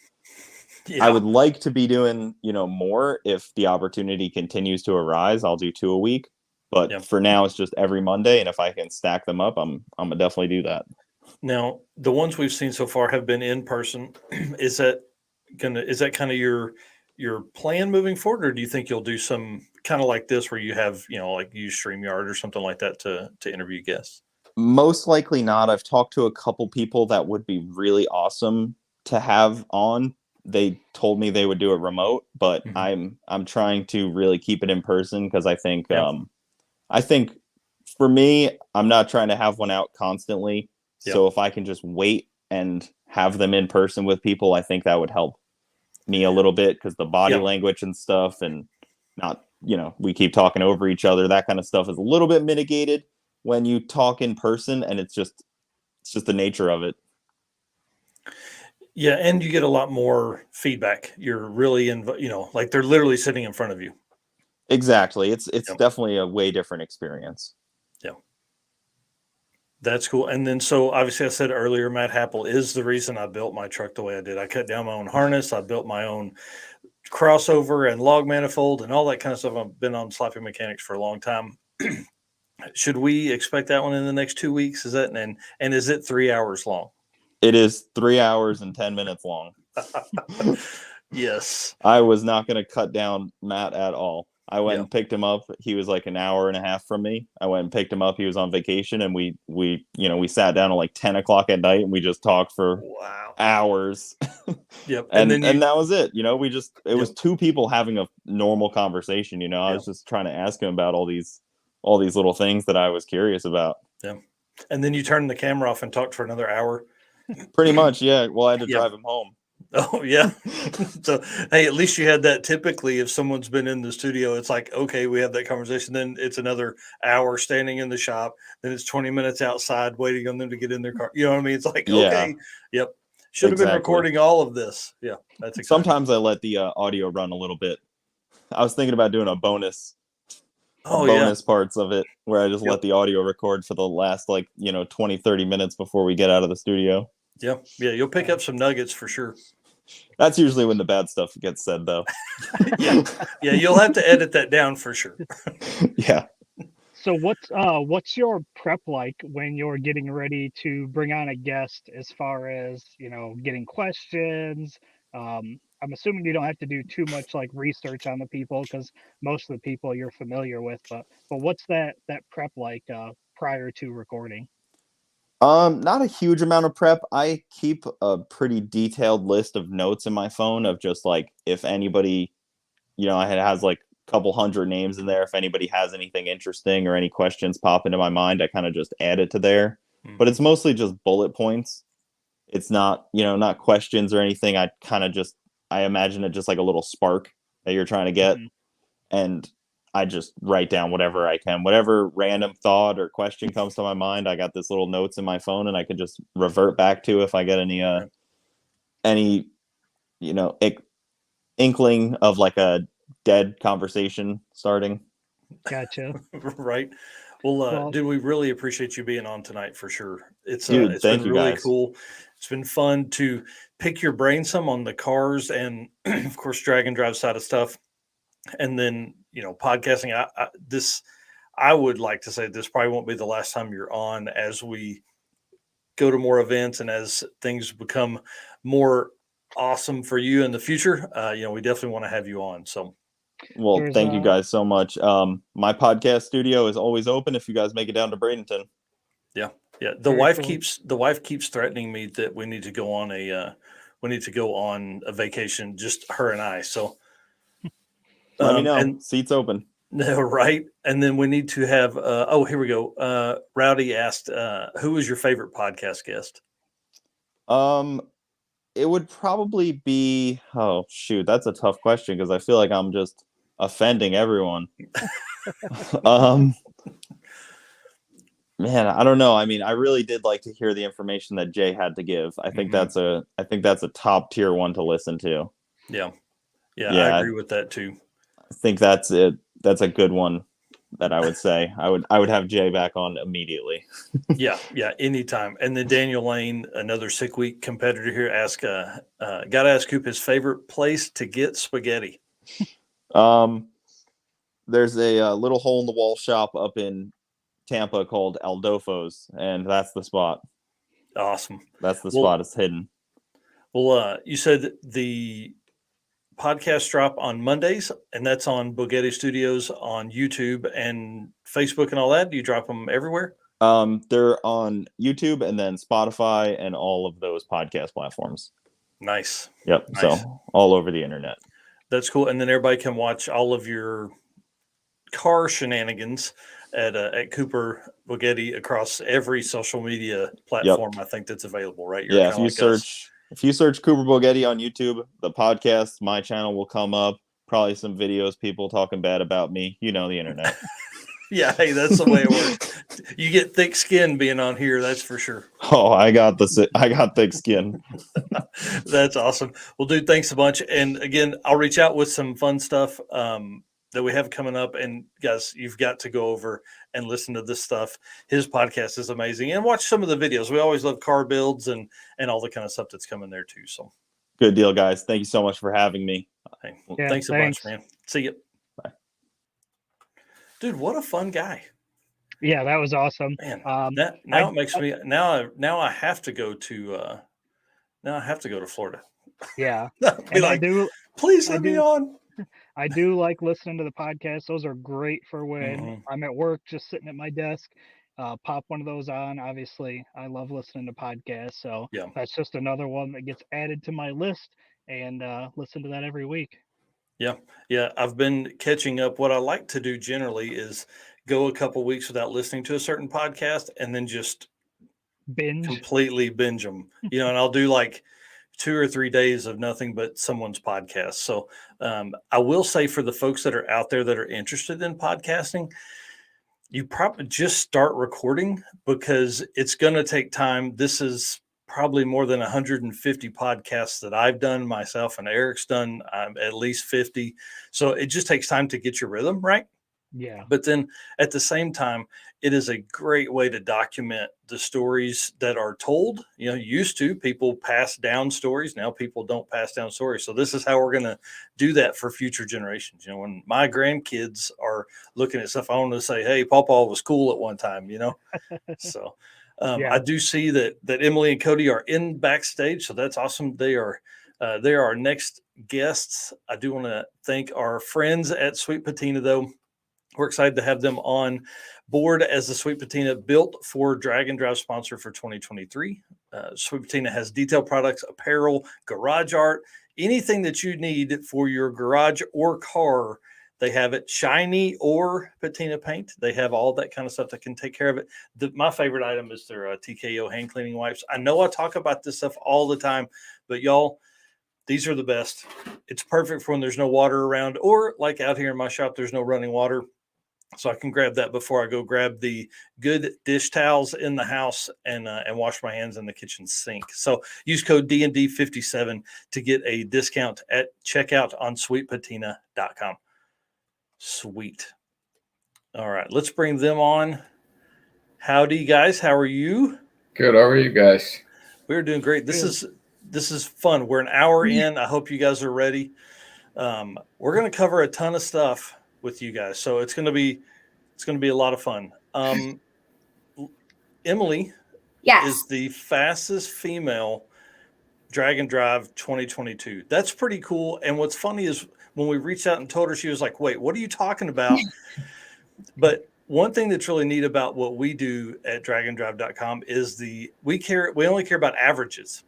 Yeah. I would like to be doing, more. If the opportunity continues to arise, I'll do 2 a week. But for now, it's just every Monday. And if I can stack them up, I'm gonna definitely do that. Now, the ones we've seen so far have been in person. Is that kind of your plan moving forward, or do you think you'll do some kind of like this where you have, like use StreamYard or something like that to interview guests? Most likely not. I've talked to a couple people that would be really awesome to have on. They told me they would do it remote, but I'm trying to really keep it in person because I think for me, I'm not trying to have one out constantly. So if I can just wait and have them in person with people, I think that would help me a little bit because the body language and stuff, and not, we keep talking over each other. That kind of stuff is a little bit mitigated when you talk in person, and it's just the nature of it. Yeah, and you get a lot more feedback. You're really like they're literally sitting in front of you. Exactly. It's definitely a way different experience. Yeah. That's cool. And then, so obviously I said earlier, Matt Happel is the reason I built my truck the way I did. I cut down my own harness. I built my own crossover and log manifold and all that kind of stuff. I've been on Sloppy Mechanics for a long time. Should we expect that one in the next 2 weeks? Is that, and is it 3 hours long? It is 3 hours and 10 minutes long. Yes. I was not going to cut down Matt at all. I went and picked him up. He was like an hour and a half from me. I went and picked him up. He was on vacation, and we sat down at like 10 o'clock at night, and we just talked for hours. Yep. and that was it. It was two people having a normal conversation. I was just trying to ask him about all these little things that I was curious about. Yeah. And then you turned the camera off and talked for another hour. Pretty much. Yeah. Well, I had to drive him home. Oh yeah. So, hey, at least you had that. Typically, if someone's been in the studio, it's like, okay, we have that conversation. Then it's another hour standing in the shop. Then it's 20 minutes outside waiting on them to get in their car. You know what I mean? It's like, okay, yep. Should have been recording all of this. Yeah. That's exciting. Sometimes I let the audio run a little bit. I was thinking about doing a bonus parts of it where I just let the audio record for the last 20, 30 minutes before we get out of the studio. Yeah. Yeah. You'll pick up some nuggets for sure. That's usually when the bad stuff gets said, though. Yeah. You'll have to edit that down for sure. Yeah. So what's your prep like when you're getting ready to bring on a guest, as far as, getting questions? I'm assuming you don't have to do too much like research on the people because most of the people you're familiar with, but what's that prep like prior to recording? Not a huge amount of prep. I keep a pretty detailed list of notes in my phone of just like, if anybody, it has like a couple hundred names in there. If anybody has anything interesting or any questions pop into my mind, I kind of just add it to there. But it's mostly just bullet points. It's not, not questions or anything. I imagine it just like a little spark that you're trying to get. And I just write down whatever I can, whatever random thought or question comes to my mind. I got this little notes in my phone, and I can just revert back to if I get any inkling of like a dead conversation starting. Gotcha. Right. Well, Well, dude, we really appreciate you being on tonight for sure. It's Dude, thank been you, really guys. cool. It's been fun to pick your brain some on the cars and of course drag and drive side of stuff. And then, podcasting. I would like to say this probably won't be the last time you're on as we go to more events and as things become more awesome for you in the future. We definitely want to have you on. So Well, there's thank you guys so much. My podcast studio is always open if you guys make it down to Bradenton. yeah. The Very wife cool. keeps threatening me that we need to go on a vacation, just her and I. So Let me know. and Seats open. no, right. And then we need to have here we go. Rowdy asked, who was your favorite podcast guest? It would probably be, oh shoot, that's a tough question because I feel like I'm just offending everyone. Man, I don't know. I mean, I really did like to hear the information that Jay had to give. I think that's a top tier one to listen to. Yeah. I agree with that too. I think that's it. That's a good one that I would say. I would have Jay back on immediately. yeah, anytime. And then Daniel Lane, another sick week competitor here, gotta ask Coop his favorite place to get spaghetti. There's a little hole in the wall shop up in Tampa called Aldolfo's, and that's the spot. Awesome. That's the spot. It's hidden. Well, you said the podcast drop on Mondays, and that's on Bogetti Studios on YouTube and Facebook and all that. Do you drop them everywhere? They're on YouTube and then Spotify and all of those podcast platforms. Nice. Yep. Nice. So all over the internet. That's cool. And then everybody can watch all of your car shenanigans at Cooper Bogetti across every social media platform. Yep. I think that's available, right? You're if you search Cooper Bogetti on YouTube, the podcast, my channel will come up. Probably some videos, people talking bad about me. The internet. Yeah, hey, that's the way it works. You get thick skin being on here, that's for sure. Oh, I got thick skin. That's awesome. Well, dude, thanks a bunch. And again, I'll reach out with some fun stuff that we have coming up. And guys, you've got to go over and listen to this stuff. His podcast is amazing. And watch some of the videos. We always love car builds and all the kind of stuff that's coming there too. So good deal, guys. Thank you so much for having me. Hey, thanks a bunch, man. See you. Bye. Dude, what a fun guy. Yeah, that was awesome. Man, it makes me now I have to go to Florida. Yeah. Please let me on. I do like listening to the podcast. Those are great for when I'm at work, just sitting at my desk. Pop one of those on. Obviously, I love listening to podcasts. So that's just another one that gets added to my list, and listen to that every week. Yeah. I've been catching up. What I like to do generally is go a couple weeks without listening to a certain podcast and then just completely binge them, and I'll do like 2 or 3 days of nothing but someone's podcast. So I will say for the folks that are out there that are interested in podcasting, you probably just start recording because it's going to take time. This is probably more than 150 podcasts that I've done myself, and Eric's done at least 50. So it just takes time to get your rhythm right. Yeah. But then at the same time, it is a great way to document the stories that are told. Used to people pass down stories. Now people don't pass down stories. So this is how we're going to do that for future generations. When my grandkids are looking at stuff, I want to say, hey, Pawpaw was cool at one time, So I do see that Emilee and Cody are in backstage. So that's awesome. They are our next guests. I do want to thank our friends at Sweet Patina, though. We're excited to have them on board as the Sweet Patina Built for Drag and Drive sponsor for 2023. Sweet Patina has detailed products, apparel, garage art, anything that you need for your garage or car. They have it, shiny or patina paint. They have all that kind of stuff that can take care of it. My favorite item is their TKO hand cleaning wipes. I know I talk about this stuff all the time, but y'all, These are the best. It's perfect for when there's no water around, or like out here in my shop, there's no running water. So I can grab that before I go grab the good dish towels in the house and wash my hands in the kitchen sink. So use code DND57 to get a discount at checkout on sweetpatina.com. Sweet. All right, let's bring them on. Howdy, guys. How are you? Good. How are you guys? We're doing great. This is fun. We're an hour in. I hope you guys are ready. We're going to cover a ton of stuff with you guys, so it's going to be a lot of fun. Emily is the fastest female drag and drive 2022. That's pretty cool. And what's funny is when we reached out and told her, she was like, wait, what are you talking about? But one thing that's really neat about what we do at dragonddrive.com is we only care about averages.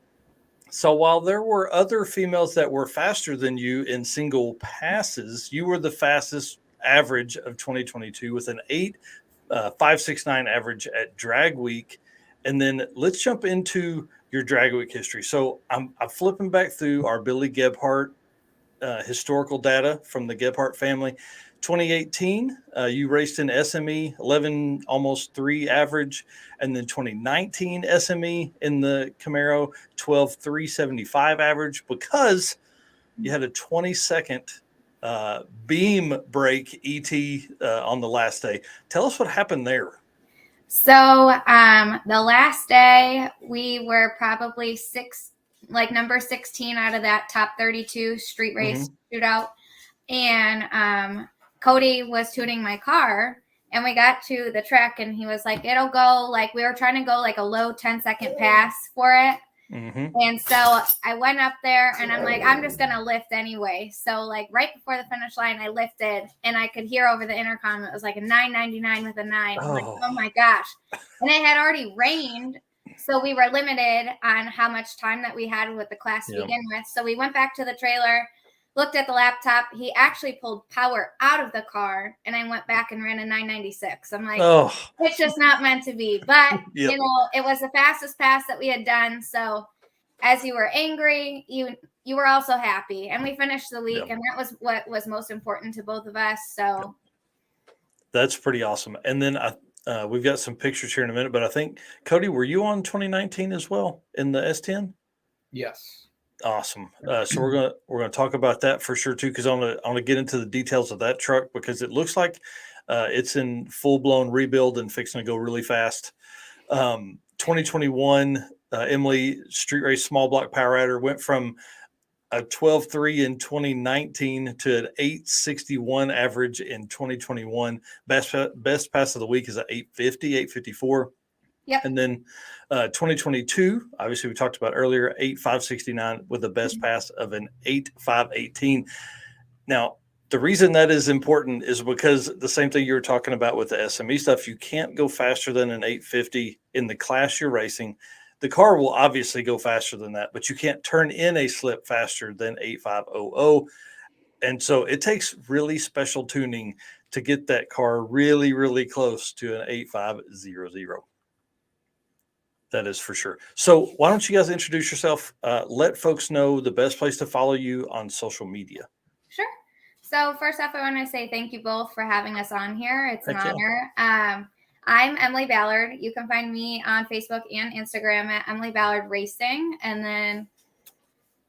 So while there were other females that were faster than you in single passes, you were the fastest average of 2022 with an 8.569 average at Drag Week. And then let's jump into your Drag Week history. So I'm flipping back through our Billy Gebhardt historical data from the Gebhardt family. 2018, you raced in SME, 11, almost 3 average. And then 2019 SME in the Camaro, 12.375 average, because you had a 20-second beam break ET on the last day. Tell us what happened there. So the last day, we were probably number 16 out of that top 32 street race shootout. And Cody was tuning my car, and we got to the track, and he was like, it'll go, like, we were trying to go like a low 10-second pass for it. And so I went up there, and I'm like, I'm just going to lift anyway. So like right before the finish line, I lifted, and I could hear over the intercom, it was like a 9.99 with a 9. I'm like, oh my gosh. And it had already rained. So we were limited on how much time that we had with the class to begin with. So we went back to the trailer, looked at the laptop. He actually pulled power out of the car, and I went back and ran a 996. I'm like, it's just not meant to be. But, you know, it was the fastest pass that we had done. So as you were angry, you were also happy. And we finished the week, and that was what was most important to both of us. So that's pretty awesome. And then we've got some pictures here in a minute, but I think, Cody, were you on 2019 as well in the S10? Yes. Awesome. So we're gonna talk about that for sure too, because I want to get into the details of that truck, because it looks like it's in full blown rebuild and fixing to go really fast. 2021 Emily Street Race Small Block Power Adder went from a 12.3 in 2019 to an 8.61 average in 2021. Best pass of the week is at 8.54. Yep. And then 2022, obviously we talked about earlier, 8.569 with a best pass of an 8.518. Now, the reason that is important is because the same thing you were talking about with the SME stuff, you can't go faster than an 850 in the class you're racing. The car will obviously go faster than that, but you can't turn in a slip faster than 8.500. And so it takes really special tuning to get that car really, really close to an 8.500. That is for sure. So why don't you guys introduce yourself? Let folks know the best place to follow you on social media. Sure. So first off, I want to say thank you both for having us on here. It's an honor. I'm Emilee Ballard. You can find me on Facebook and Instagram at Emilee Ballard Racing. And then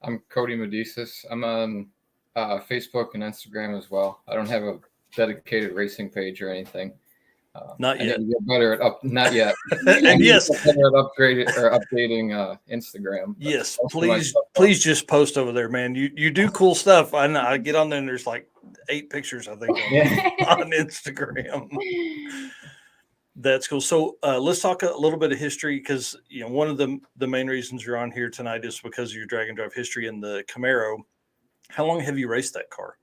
I'm Cody Medicis. I'm on Facebook and Instagram as well. I don't have a dedicated racing page or anything. Not yet. Get better at not yet. And yes, better at updating Instagram. Yes, please just post over there, man. You do cool stuff. I know. I get on there and there's like 8 pictures, I think, on Instagram. That's cool. So let's talk a little bit of history, because one of the main reasons you're on here tonight is because of your drag and drive history in the Camaro. How long have you raced that car?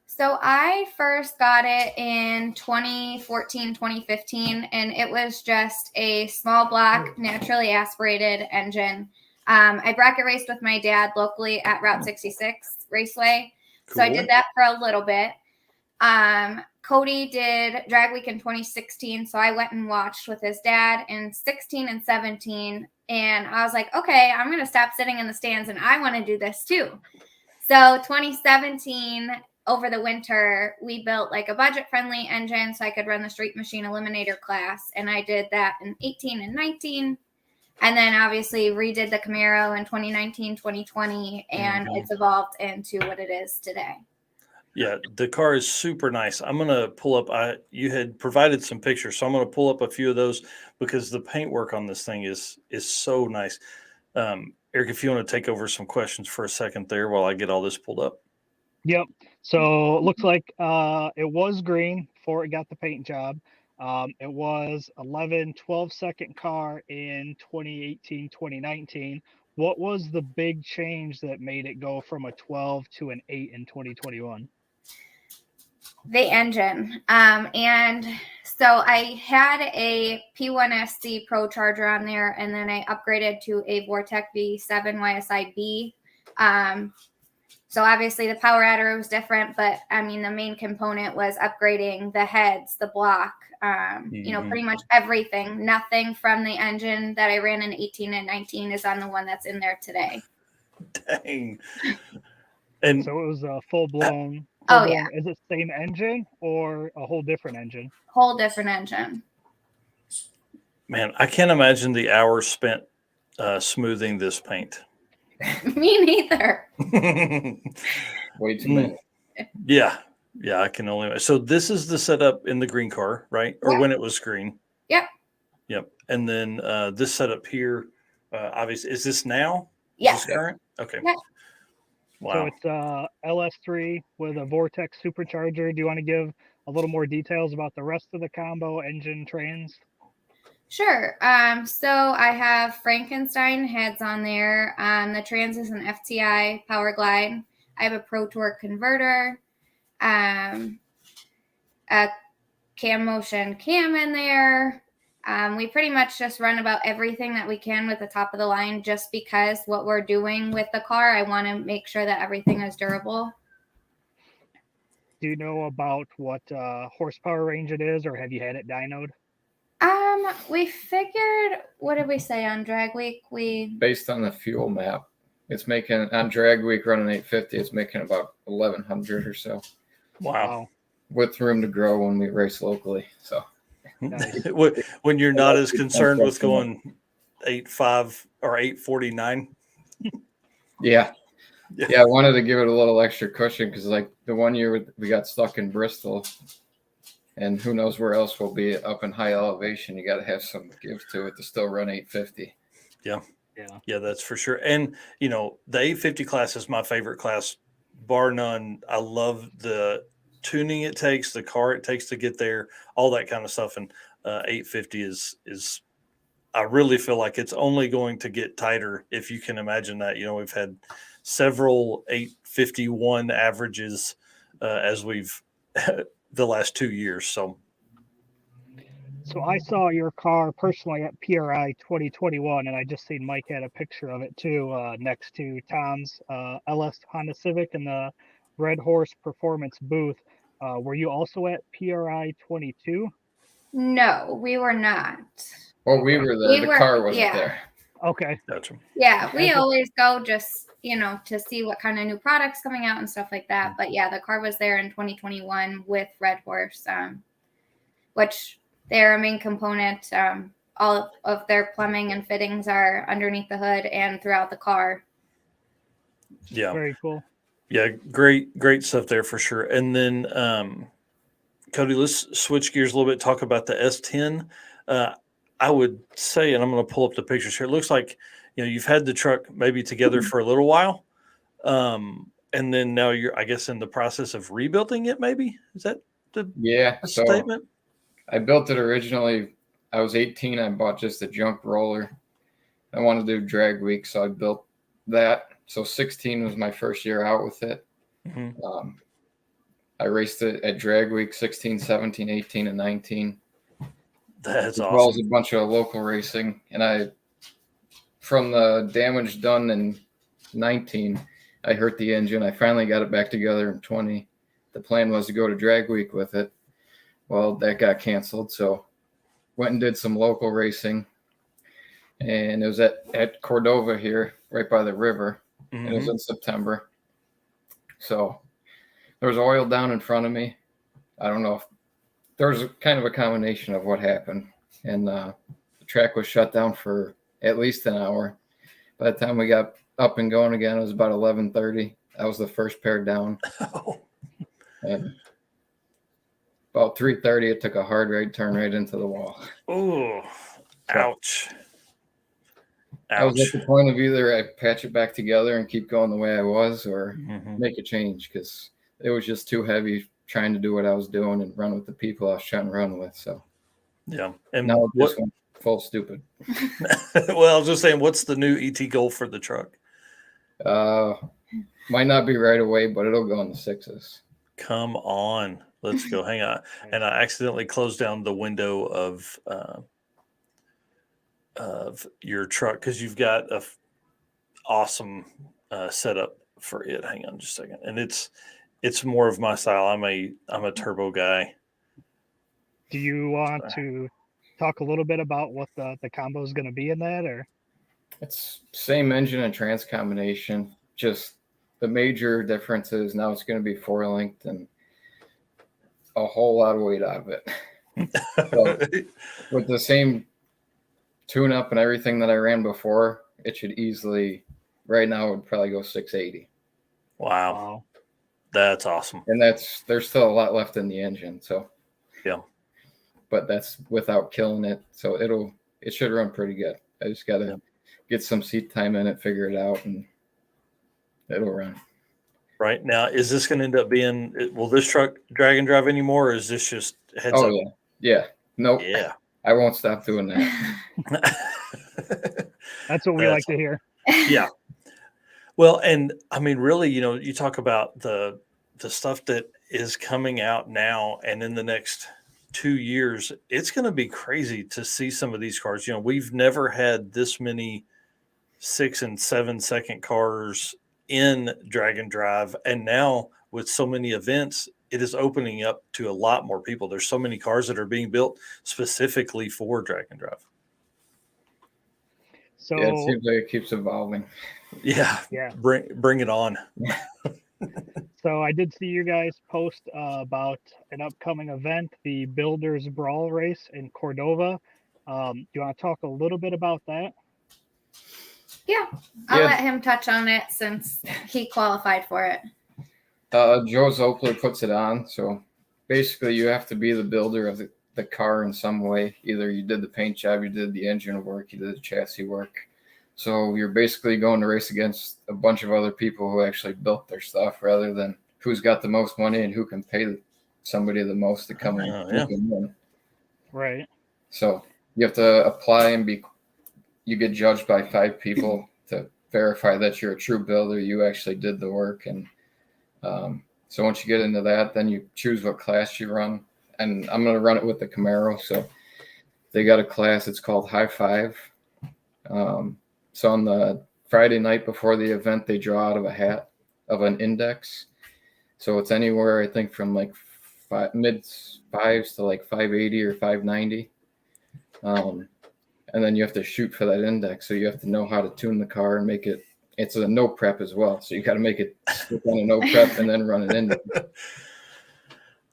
So I first got it in 2014, 2015, and it was just a small block, naturally aspirated engine. I bracket raced with my dad locally at Route 66 Raceway. Cool. So I did that for a little bit. Cody did Drag Week in 2016, so I went and watched with his dad in 16 and 17, and I was like, okay, I'm going to stop sitting in the stands, and I want to do this too. So 2017, over the winter, we built like a budget-friendly engine so I could run the Street Machine Eliminator class, and I did that in 18 and 19, and then obviously redid the Camaro in 2019, 2020, and it's evolved into what it is today. Yeah, the car is super nice. I'm gonna pull up. You had provided some pictures, so I'm gonna pull up a few of those because the paintwork on this thing is so nice. Eric, if you want to take over some questions for a second there while I get all this pulled up. Yep. So it looks like it was green before it got the paint job. It was 12-second car in 2018, 2019. What was the big change that made it go from a 12 to an 8 in 2021? The engine. And so I had a P1SC Pro Charger on there, and then I upgraded to a Vortec V7 YSI-B. So obviously the power adder was different, but I mean, the main component was upgrading the heads, the block, pretty much everything. Nothing from the engine that I ran in 18 and 19 is on the one that's in there today. Dang. And so it was a full-blown. Oh, yeah. Is it same engine or a whole different engine? Whole different engine. Man, I can't imagine the hours spent smoothing this paint. Me neither. Way too many. Yeah, I can only. So this is the setup in the green car, right? Or when it was green. Yep. And then this setup here, obviously, is this now? Yes. Is this current? Okay. Yep. Wow. So it's LS3 with a Vortex supercharger. Do you want to give a little more details about the rest of the combo, engine, trans? Sure. So I have Frankenstein heads on there. The trans is an FTI Power Glide. I have a Pro Torque converter, a Cam Motion cam in there. We pretty much just run about everything that we can with the top of the line, just because what we're doing with the car, I want to make sure that everything is durable. Do you know about what horsepower range it is, or have you had it dynoed? We figured, what did we say on Drag Week? Based on the fuel map, it's making on Drag Week running 850, it's making about 1100 or so. Wow. With room to grow when we race locally. So Nice. When you're not as concerned with going 8.5 or 849. Yeah, I wanted to give it a little extra cushion because, like, the one year we got stuck in Bristol, and who knows where else we'll be up in high elevation. You got to have some give to it to still run 850. Yeah, that's for sure. And the 850 class is my favorite class, bar none. I love the tuning it takes, the car it takes to get there, all that kind of stuff. And 850 is I really feel like it's only going to get tighter, if you can imagine that. We've had several 851 averages as we've the last 2 years. So I saw your car personally at PRI 2021, and I just seen Mike had a picture of it too, next to Tom's LS Honda Civic in the Red Horse Performance booth. Were you also at PRI 22? No, we were not. Well, we were there. The car wasn't there. Okay. gotcha. Yeah, we always go just, to see what kind of new products coming out and stuff like that. But yeah, the car was there in 2021 with Red Horse, which they're a main component. All of their plumbing and fittings are underneath the hood and throughout the car. Yeah. Very cool. Yeah, great stuff there for sure. And then, Cody, let's switch gears a little bit, talk about the S10. I would say, and I'm going to pull up the pictures here. It looks like, you've had the truck maybe together for a little while. And then now you're, I guess, in the process of rebuilding it, maybe? Is that the statement? I built it originally. I was 18. I bought just a junk roller. I wanted to do Drag Week, so I built that. So 16 was my first year out with it. Mm-hmm. I raced it at Drag Week 16, 17, 18, and 19. That's awesome. As well as a bunch of local racing. And from the damage done in 19, I hurt the engine. I finally got it back together in 20. the plan was to go to drag week with it. Well, that got canceled. So went and did some local racing. And it was at Cordova here, right by the river. And it was in September. So there was oil down in front of me. I don't know if there was kind of a combination of what happened. And the track was shut down for at least an hour. By the time we got up and going again, it was about 11:30. That was the first pair down. And about 3:30, it took a hard right turn right into the wall. Oh, ouch. I was at the point of either I patch it back together and keep going the way I was, or make a change, because it was just too heavy trying to do what I was doing and run with the people I was trying to run with. So yeah, and now it just went full stupid. Well, I was just saying, what's the new ET goal for the truck? Might not be right away, but it'll go in the 6s. Come on, let's go. Hang on, and I accidentally closed down the window of your truck because you've got a awesome setup for it. Hang on just a second, and it's more of my style. I'm a turbo guy. Do you want to talk a little bit about what the combo is going to be in that, or? It's same engine and trans combination. Just the major difference is now it's going to be 4-linked and a whole lot of weight out of it. So, with the same tune-up and everything that I ran before, it should easily, right now, it would probably go 680. Wow. That's awesome. And there's still a lot left in the engine. So yeah. But that's without killing it. So it should run pretty good. I just got to get some seat time in it, figure it out, and it'll run. Right now, is this going to end up being? Will this truck drag and drive anymore, or is this just heads up? Yeah. Nope. Yeah. I won't stop doing that. That's what we like to hear. Yeah. Well, and I mean, really, you talk about the stuff that is coming out now, and in the next 2 years, it's going to be crazy to see some of these cars. We've never had this many 6 and 7 second cars in drag and drive, and now with so many events, it is opening up to a lot more people. There's so many cars that are being built specifically for drag and drive. So yeah, it seems like it keeps evolving. Yeah. Bring it on. So I did see you guys post about an upcoming event, the Builders Brawl race in Cordova. Do you want to talk a little bit about that? Yeah, I'll let him touch on it since he qualified for it. Joe Zopler puts it on. So basically you have to be the builder of the car in some way. Either you did the paint job, you did the engine work, you did the chassis work. So you're basically going to race against a bunch of other people who actually built their stuff, rather than who's got the most money and who can pay somebody the most to come in. Right. So you have to apply and you get judged by 5 people to verify that you're a true builder. You actually did the work. And so once you get into that, then you choose what class you run. And I'm going to run it with the Camaro. So they got a class, it's called High Five. So on the Friday night before the event, they draw out of a hat of an index. So it's anywhere, I think, from like mid 5s to like 580 or 590. And then you have to shoot for that index. So you have to know how to tune the car and make it. It's a no prep as well. So you got to make it stick on a no prep and then run an index.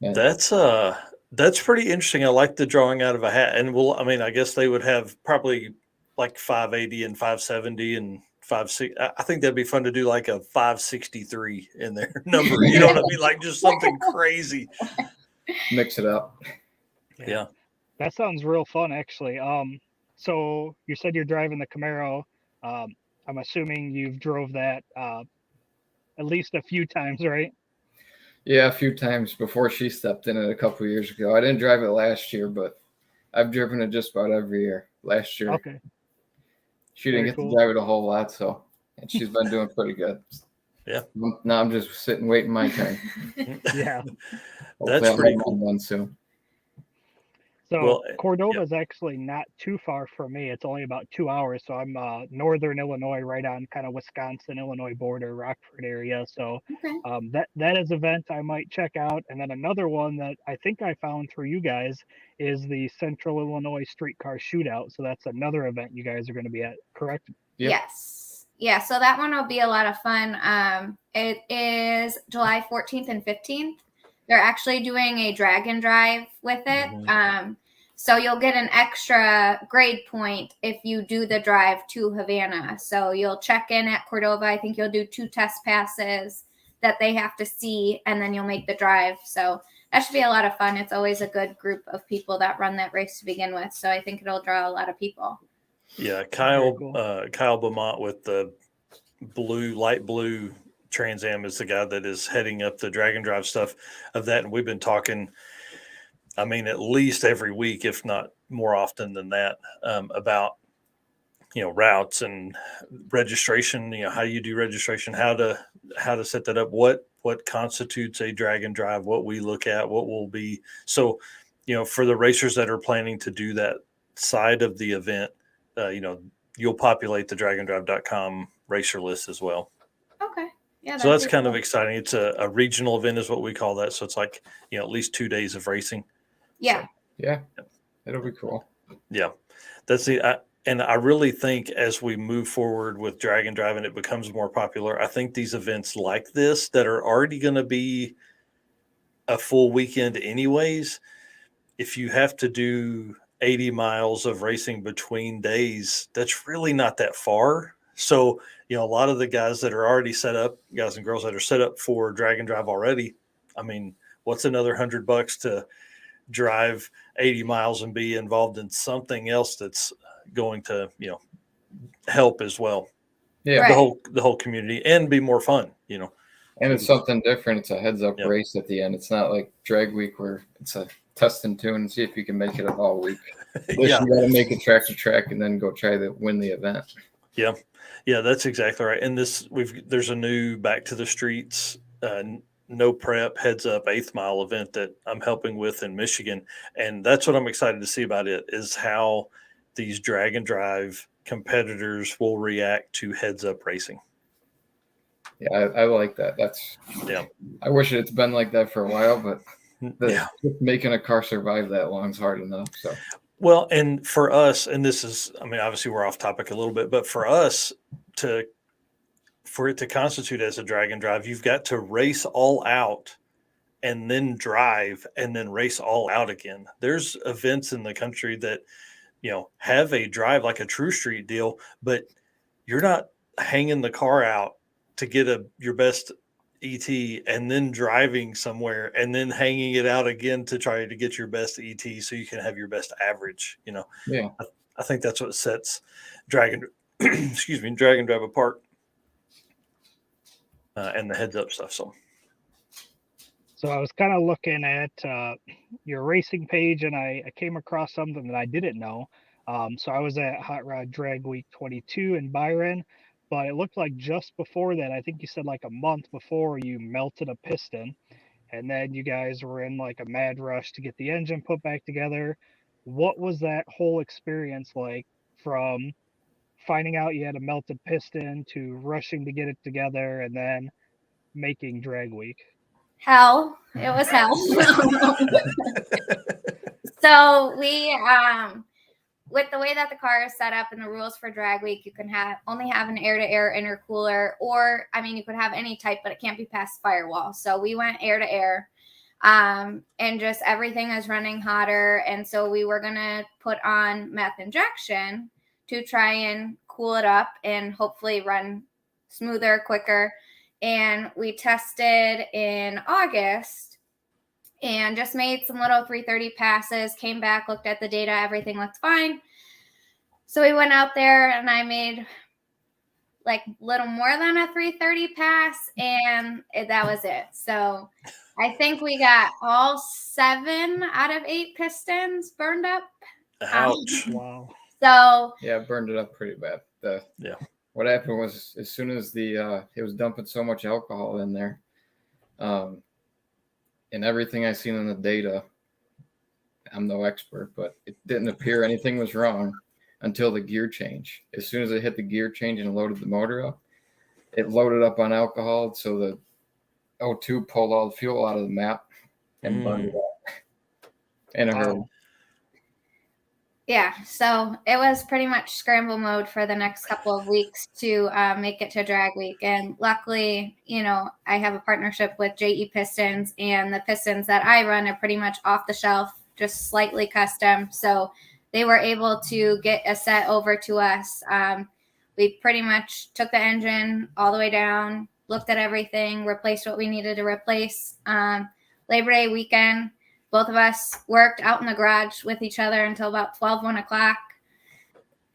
Yeah. That's pretty interesting. I like the drawing out of a hat. And I guess they would have probably like 580 and 570 and 560. I think that'd be fun to do like a 563 in their number. You know what I mean? Like just something crazy. Mix it up. Yeah. That sounds real fun, actually. So you said you're driving the Camaro. I'm assuming you've drove that at least a few times, right? Yeah, a few times before she stepped in it a couple of years ago. I didn't drive it last year, but I've driven it just about every year. Last year. Okay. She didn't get to drive it a whole lot, and she's been doing pretty good. Yeah. Now I'm just sitting waiting my turn. Yeah. That's pretty cool. One soon. So Well, Cordova is actually not too far from me. It's only about 2 hours. So I'm northern Illinois, right on kind of Wisconsin, Illinois border, Rockford area. So Okay. that is an event I might check out. And then another one that I think I found through you guys is the Central Illinois Streetcar Shootout. So that's another event you guys are going to be at, correct? Yep. Yes. Yeah. So that one will be a lot of fun. It is July 14th and 15th. They're actually doing a drag and drive with it. So you'll get an extra grade point if you do the drive to Havana. So you'll check in at Cordova. I think you'll do 2 test passes that they have to see, and then you'll make the drive. So that should be a lot of fun. It's always a good group of people that run that race to begin with. So I think it'll draw a lot of people. Yeah, Kyle cool. Kyle Beaumont with the light blue Trans Am is the guy that is heading up the drag and drive stuff of that, and we've been talking, I mean, at least every week, if not more often than that, about routes and registration. How you do registration, how to set that up, what constitutes a drag and drive, what we look at, what will be. So, for the racers that are planning to do that side of the event, you'll populate the dragandrive.com racer list as well. Okay. Yeah. So that's kind of exciting. It's a regional event is what we call that. So it's like, at least 2 days of racing. Yeah. So, Yeah. It'll be cool. yeah. That's and I really think as we move forward with drag and drive and it becomes more popular, I think these events like this that are already going to be a full weekend anyways, if you have to do 80 miles of racing between days, that's really not that far. So, a lot of the guys that are already set up, guys and girls that are set up for drag and drive already, I mean, what's another $100 to drive 80 miles and be involved in something else that's going to, help as well. Yeah. Right. The whole community and be more fun, And it's something different. It's a heads up Yep. race at the end. It's not like drag week where it's a test and tune and see if you can make it a whole week. Yeah. You got to make it track to track and then go try to win the event. Yeah. Yeah, that's exactly right. And there's a new Back to the Streets, no prep, heads up 8th mile event that I'm helping with in Michigan. And that's what I'm excited to see about it, is how these drag and drive competitors will react to heads up racing. Yeah, I like that. Yeah. I wish it's been like that for a while, but Yeah. making a car survive that long is hard enough. So, well, and for us, and this is, I mean, obviously we're off topic a little bit, but for us for it to constitute as a drag and drive, you've got to race all out and then drive and then race all out again. There's events in the country that, have a drive like a True Street deal, but you're not hanging the car out to get your best ET and then driving somewhere and then hanging it out again to try to get your best ET so you can have your best average. yeah. I think that's what sets drag and drive apart, and the heads up stuff. So I was kind of looking at your racing page, and I came across something that I didn't know. So I was at Hot Rod Drag Week 22 in Byron, but it looked like just before that, I think you said like a month before, you melted a piston, and then you guys were in like a mad rush to get the engine put back together. What was that whole experience like, from finding out you had a melted piston to rushing to get it together and then making Drag Week? Hell. It was hell. So we, with the way that the car is set up and the rules for Drag Week, you can only have an air-to-air intercooler, or, I mean, you could have any type, but it can't be past firewall. So we went air-to-air, and just everything is running hotter. And so we were going to put on meth injection to try and cool it up and hopefully run smoother, quicker. And we tested in August and just made some little 330 passes, came back, looked at the data, everything looked fine. So we went out there and I made like little more than a 330 pass, and that was it. So I think we got all 7 out of 8 pistons burned up. Ouch. Wow. So Yeah, it burned it up pretty bad. Yeah. What happened was, as soon as it was dumping so much alcohol in there, and everything I seen in the data, I'm no expert, but it didn't appear anything was wrong until the gear change. As soon as I hit the gear change and loaded the motor up, it loaded up on alcohol. So the O2 pulled all the fuel out of the map and burned it up in a hurry. Yeah, so it was pretty much scramble mode for the next couple of weeks to make it to drag week. And luckily, I have a partnership with JE Pistons, and the pistons that I run are pretty much off the shelf, just slightly custom. So they were able to get a set over to us. We pretty much took the engine all the way down, looked at everything, replaced what we needed to replace. Labor Day weekend, both of us worked out in the garage with each other until about 1 o'clock.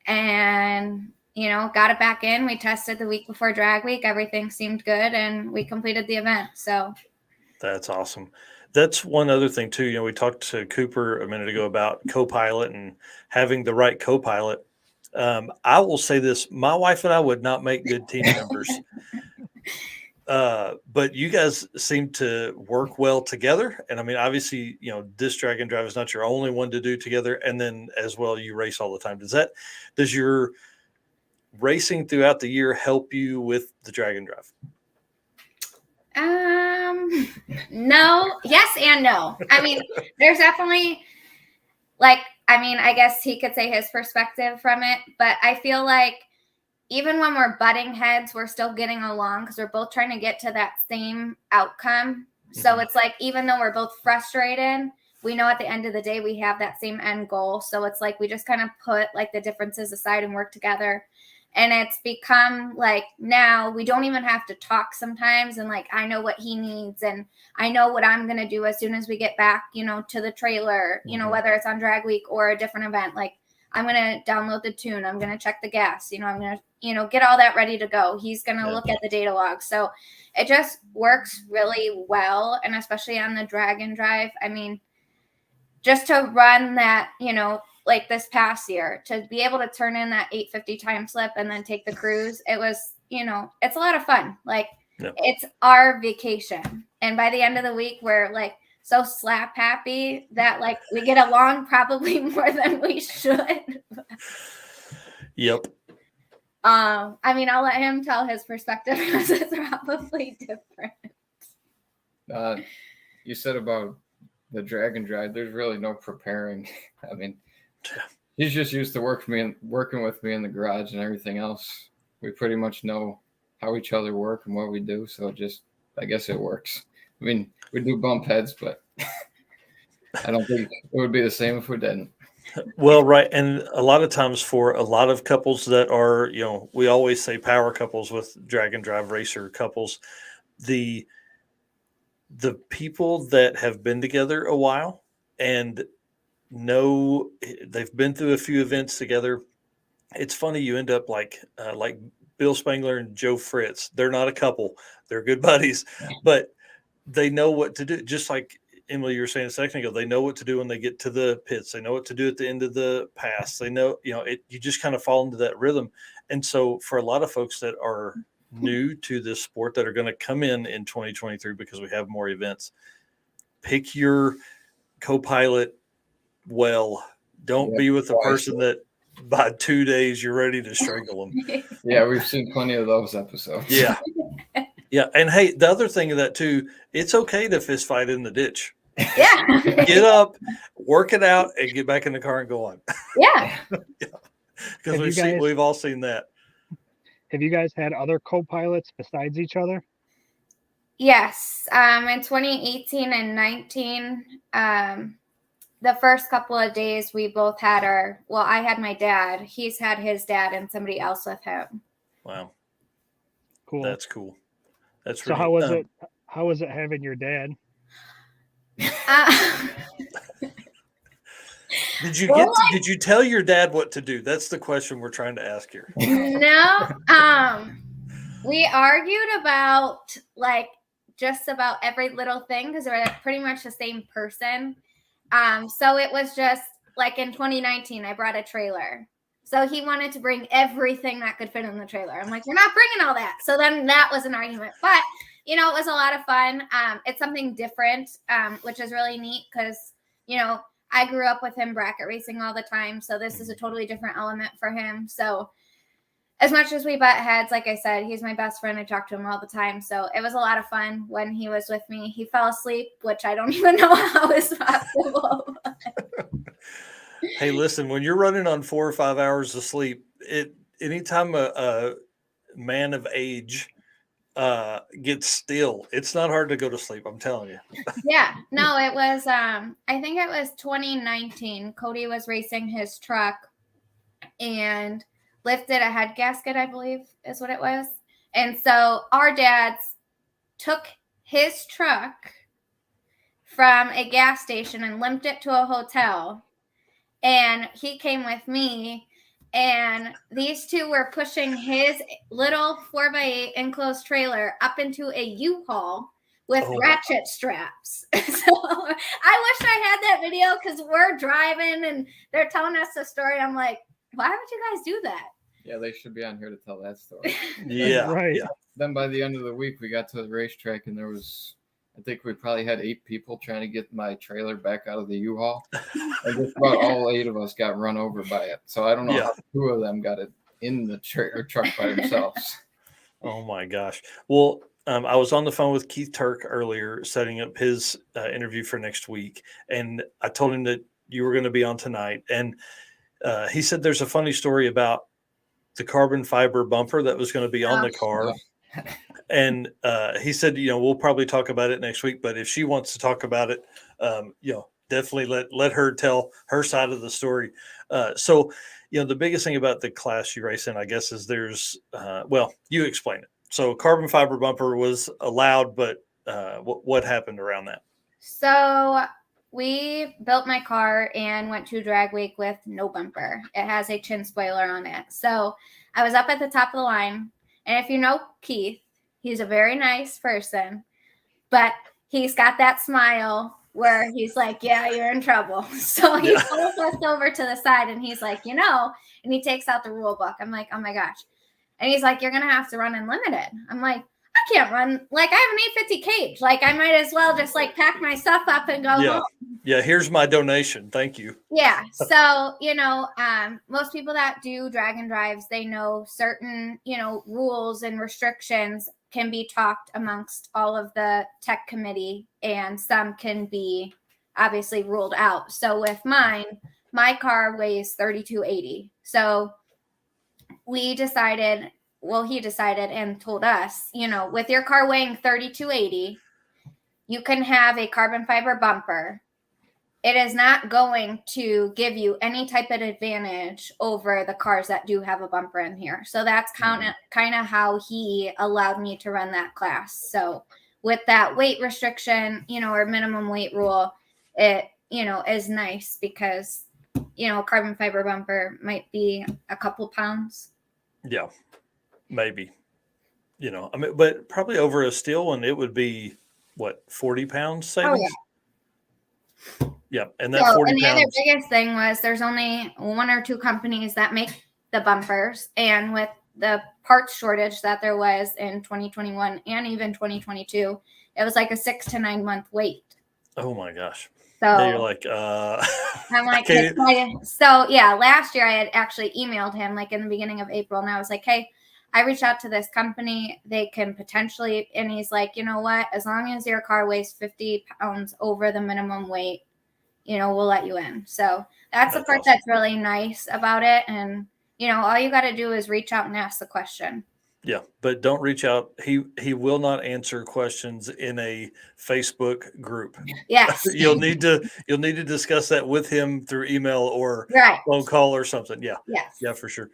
And, got it back in. We tested the week before drag week. Everything seemed good, and we completed the event. So that's awesome. That's one other thing, too. We talked to Cooper a minute ago about co-pilot and having the right co-pilot. I will say this. My wife and I would not make good team members. But you guys seem to work well together. And I mean, obviously, this drag and drive is not your only one to do together. And then as well, you race all the time. Does your racing throughout the year help you with the drag and drive? No, yes and no. I mean, there's definitely I guess he could say his perspective from it, but I feel like even when we're butting heads, we're still getting along because we're both trying to get to that same outcome. So it's like, even though we're both frustrated, we know at the end of the day, we have that same end goal. So it's like, we just kind of put the differences aside and work together. And it's become now we don't even have to talk sometimes. And I know what he needs, and I know what I'm going to do as soon as we get back, to the trailer, whether it's on drag week or a different event. I'm going to download the tune. I'm going to check the gas. I'm going to, get all that ready to go. He's going to look at the data log. So it just works really well. And especially on the drag and drive, I mean, just to run that, this past year, to be able to turn in that 850 time slip and then take the cruise, it was, it's a lot of fun. It's our vacation. And by the end of the week, we're so slap happy that we get along probably more than we should. Yep. I mean, I'll let him tell his perspective because it's probably different. You said about the drag and drive, there's really no preparing. I mean, he's just used to working with me in the garage, and everything else, we pretty much know how each other work and what we do. So I guess it works. I mean, we do bump heads, but I don't think it would be the same if we didn't. Well, right. And a lot of times for a lot of couples that are, we always say power couples with drag and drive racer couples, the people that have been together a while and know they've been through a few events together. It's funny. You end up like Bill Spangler and Joe Fritz. They're not a couple. They're good buddies, but they know what to do. Just like Emily, you were saying a second ago, they know what to do when they get to the pits. They know what to do at the end of the pass. They know, you just kind of fall into that rhythm. And so for a lot of folks that are new to this sport that are going to come in 2023, because we have more events, pick your co-pilot well. Don't be with the person that by 2 days you're ready to strangle them. Yeah, we've seen plenty of those episodes. Yeah. Yeah. And hey, the other thing of that too, it's okay to fist fight in the ditch. Yeah. Get up, work it out, and get back in the car and go on. Yeah. Because we've all seen that. Have you guys had other co-pilots besides each other? Yes. In 2018 and 19, the first couple of days we both had I had my dad. He's had his dad and somebody else with him. Wow. Cool. That's cool. That's so. Really, How was it? How was it having your dad? Did you tell your dad what to do? That's the question we're trying to ask here. No. We argued about just about every little thing because we're pretty much the same person. So it was just in 2019, I brought a trailer. So he wanted to bring everything that could fit in the trailer. I'm like, we're not bringing all that. So then that was an argument. But, it was a lot of fun. It's something different, which is really neat because, I grew up with him bracket racing all the time, so this is a totally different element for him. So as much as we butt heads, like I said, he's my best friend. I talk to him all the time. So it was a lot of fun when he was with me. He fell asleep, which I don't even know how is possible. Hey, listen, when you're running on 4 or 5 hours of sleep, anytime a man of age gets still, it's not hard to go to sleep. I'm telling you. Yeah, no, it was, I think it was 2019. Cody was racing his truck and lifted a head gasket, I believe is what it was. And so our dads took his truck from a gas station and limped it to a hotel. And he came with me, and these two were pushing his little 4x8 enclosed trailer up into a U-Haul with ratchet straps. So I wish I had that video, because we're driving and they're telling us the story. I'm like, why would you guys do that? Yeah, they should be on here to tell that story. Yeah. Right. Yeah. Then by the end of the week, we got to the racetrack, and there was, I think we probably had 8 people trying to get my trailer back out of the U-Haul. And just about all 8 of us got run over by it. So I don't know how 2 of them got it in the truck by themselves. Oh my gosh. Well, I was on the phone with Keith Turk earlier, setting up his interview for next week. And I told him that you were going to be on tonight. And he said there's a funny story about the carbon fiber bumper that was going to be on the car. And he said, we'll probably talk about it next week, but if she wants to talk about it, definitely let her tell her side of the story. So, the biggest thing about the class you race in, I guess, is there's, you explain it. So carbon fiber bumper was allowed, but what happened around that? So we built my car and went to drag week with no bumper. It has a chin spoiler on it. So I was up at the top of the line. And if you know Keith, he's a very nice person, but he's got that smile where he's like, yeah, you're in trouble. So he pulls us over to the side and he's like, and he takes out the rule book. I'm like, oh my gosh. And he's like, you're going to have to run unlimited. I'm like, I can't run. Like, I have an 850 cage. Like, I might as well just pack my stuff up and go home. Yeah. Here's my donation. Thank you. Yeah. So, most people that do drag and drives, they know certain, rules and restrictions can be talked amongst all of the tech committee, and some can be obviously ruled out. So with mine, my car weighs 3280. So he decided and told us, with your car weighing 3280, you can have a carbon fiber bumper. It is not going to give you any type of advantage over the cars that do have a bumper in here. So that's kind of how he allowed me to run that class. So with that weight restriction, or minimum weight rule, it, is nice because, a carbon fiber bumper might be a couple pounds. Yeah, maybe, but probably over a steel one, it would be 40 pounds savings? Oh, yeah. Yeah, and that 40 and the pounds. other biggest thing was there's only 1 or 2 companies that make the bumpers, and with the parts shortage that there was in 2021 and even 2022, it was like a 6 to 9 month wait. Oh my gosh! So now you're like, I'm like, last year I had actually emailed him in the beginning of April, and I was like, hey, I reached out to this company. They can potentially, and he's like, you know what? As long as your car weighs 50 pounds over the minimum weight, we'll let you in. So that's the part awesome. That's really nice about it. And, all you got to do is reach out and ask the question. Yeah, but don't reach out. He will not answer questions in a Facebook group. Yes. You'll need to discuss that with him through email or phone call or something. Yeah. Yes. Yeah, for sure.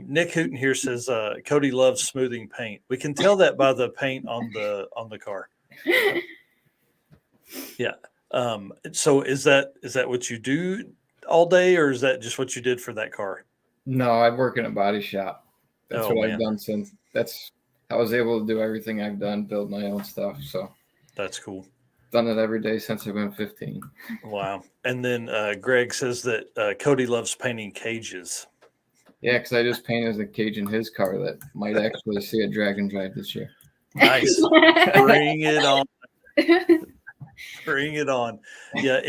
Nick Hooten here says Cody loves smoothing paint. We can tell that by the paint on the car. Yeah. So is that what you do all day, or is that just what you did for that car? No, I work in a body shop. That's what I've done since. I was able to do everything I've done, build my own stuff. So that's cool. Done it every day since I've been 15. Wow. And then Greg says that Cody loves painting cages. Yeah, because I just painted a cage in his car that might actually see a drag and drive this year. Nice. Bring it on. Bring it on. Yeah,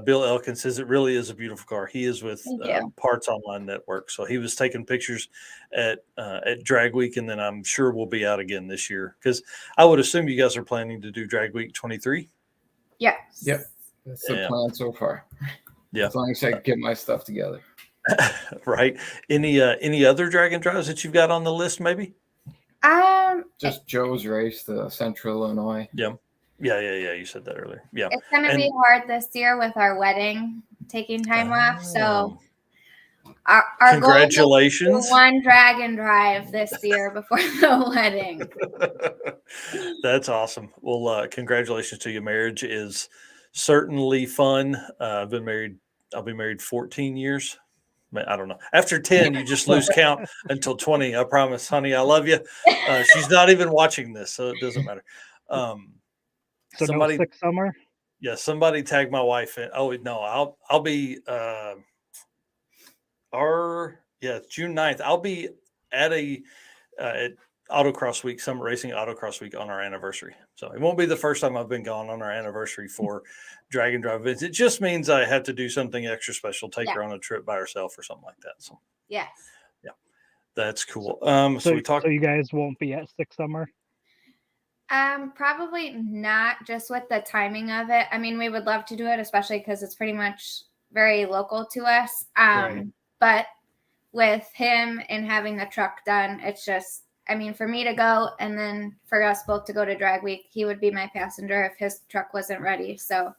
Bill Elkin says it really is a beautiful car. He is with Thank you. Parts Online Network. So he was taking pictures at Drag Week, and then I'm sure we'll be out again this year because I would assume you guys are planning to do Drag Week 23. Yes. Yep. That's the plan so far. Yeah. As long as I can get my stuff together. Right. Any other drag and drives that you've got on the list, maybe? Just Joe's race, the Central Illinois. Yeah. You said that earlier. Yeah. It's going to be hard this year with our wedding, taking time off. So our congratulations. goal is to do one drag and drive this year before the wedding. That's awesome. Well, congratulations to you. Marriage is certainly fun. I'll be married 14 years. I don't know. After 10, you just lose count until 20. I promise, honey, I love you. She's not even watching this, so it doesn't matter. So somebody, no 6th summer? Yeah, somebody tag my wife in. Oh, no, I'll be June 9th. I'll be at at Autocross Week, Summer Racing Autocross Week on our anniversary. So it won't be the first time I've been gone on our anniversary for drag and drive events. It just means I have to do something extra special, take her on a trip by herself or something like that. So yes. Yeah. That's cool. So you guys won't be at 6th summer? Probably not, just with the timing of it. I mean, we would love to do it, especially because it's pretty much very local to us. Right. But with him and having the truck done, it's just, I mean, for me to go and then for us both to go to Drag Week, he would be my passenger if his truck wasn't ready. So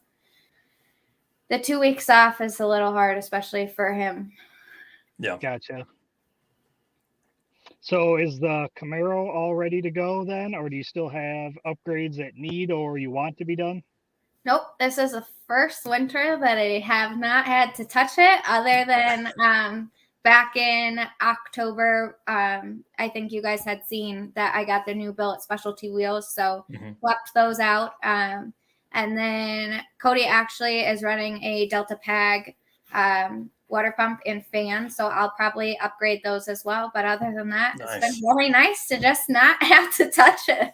the 2 weeks off is a little hard, especially for him. Yeah. Gotcha. So is the Camaro all ready to go then, or do you still have upgrades that need or you want to be done? Nope. This is the first winter that I have not had to touch it, other than back in October. I think you guys had seen that I got the new billet specialty wheels, so swapped those out. And then Cody actually is running a Delta Pag water pump and fan, so I'll probably upgrade those as well. But other than that, It's been really nice to just not have to touch it.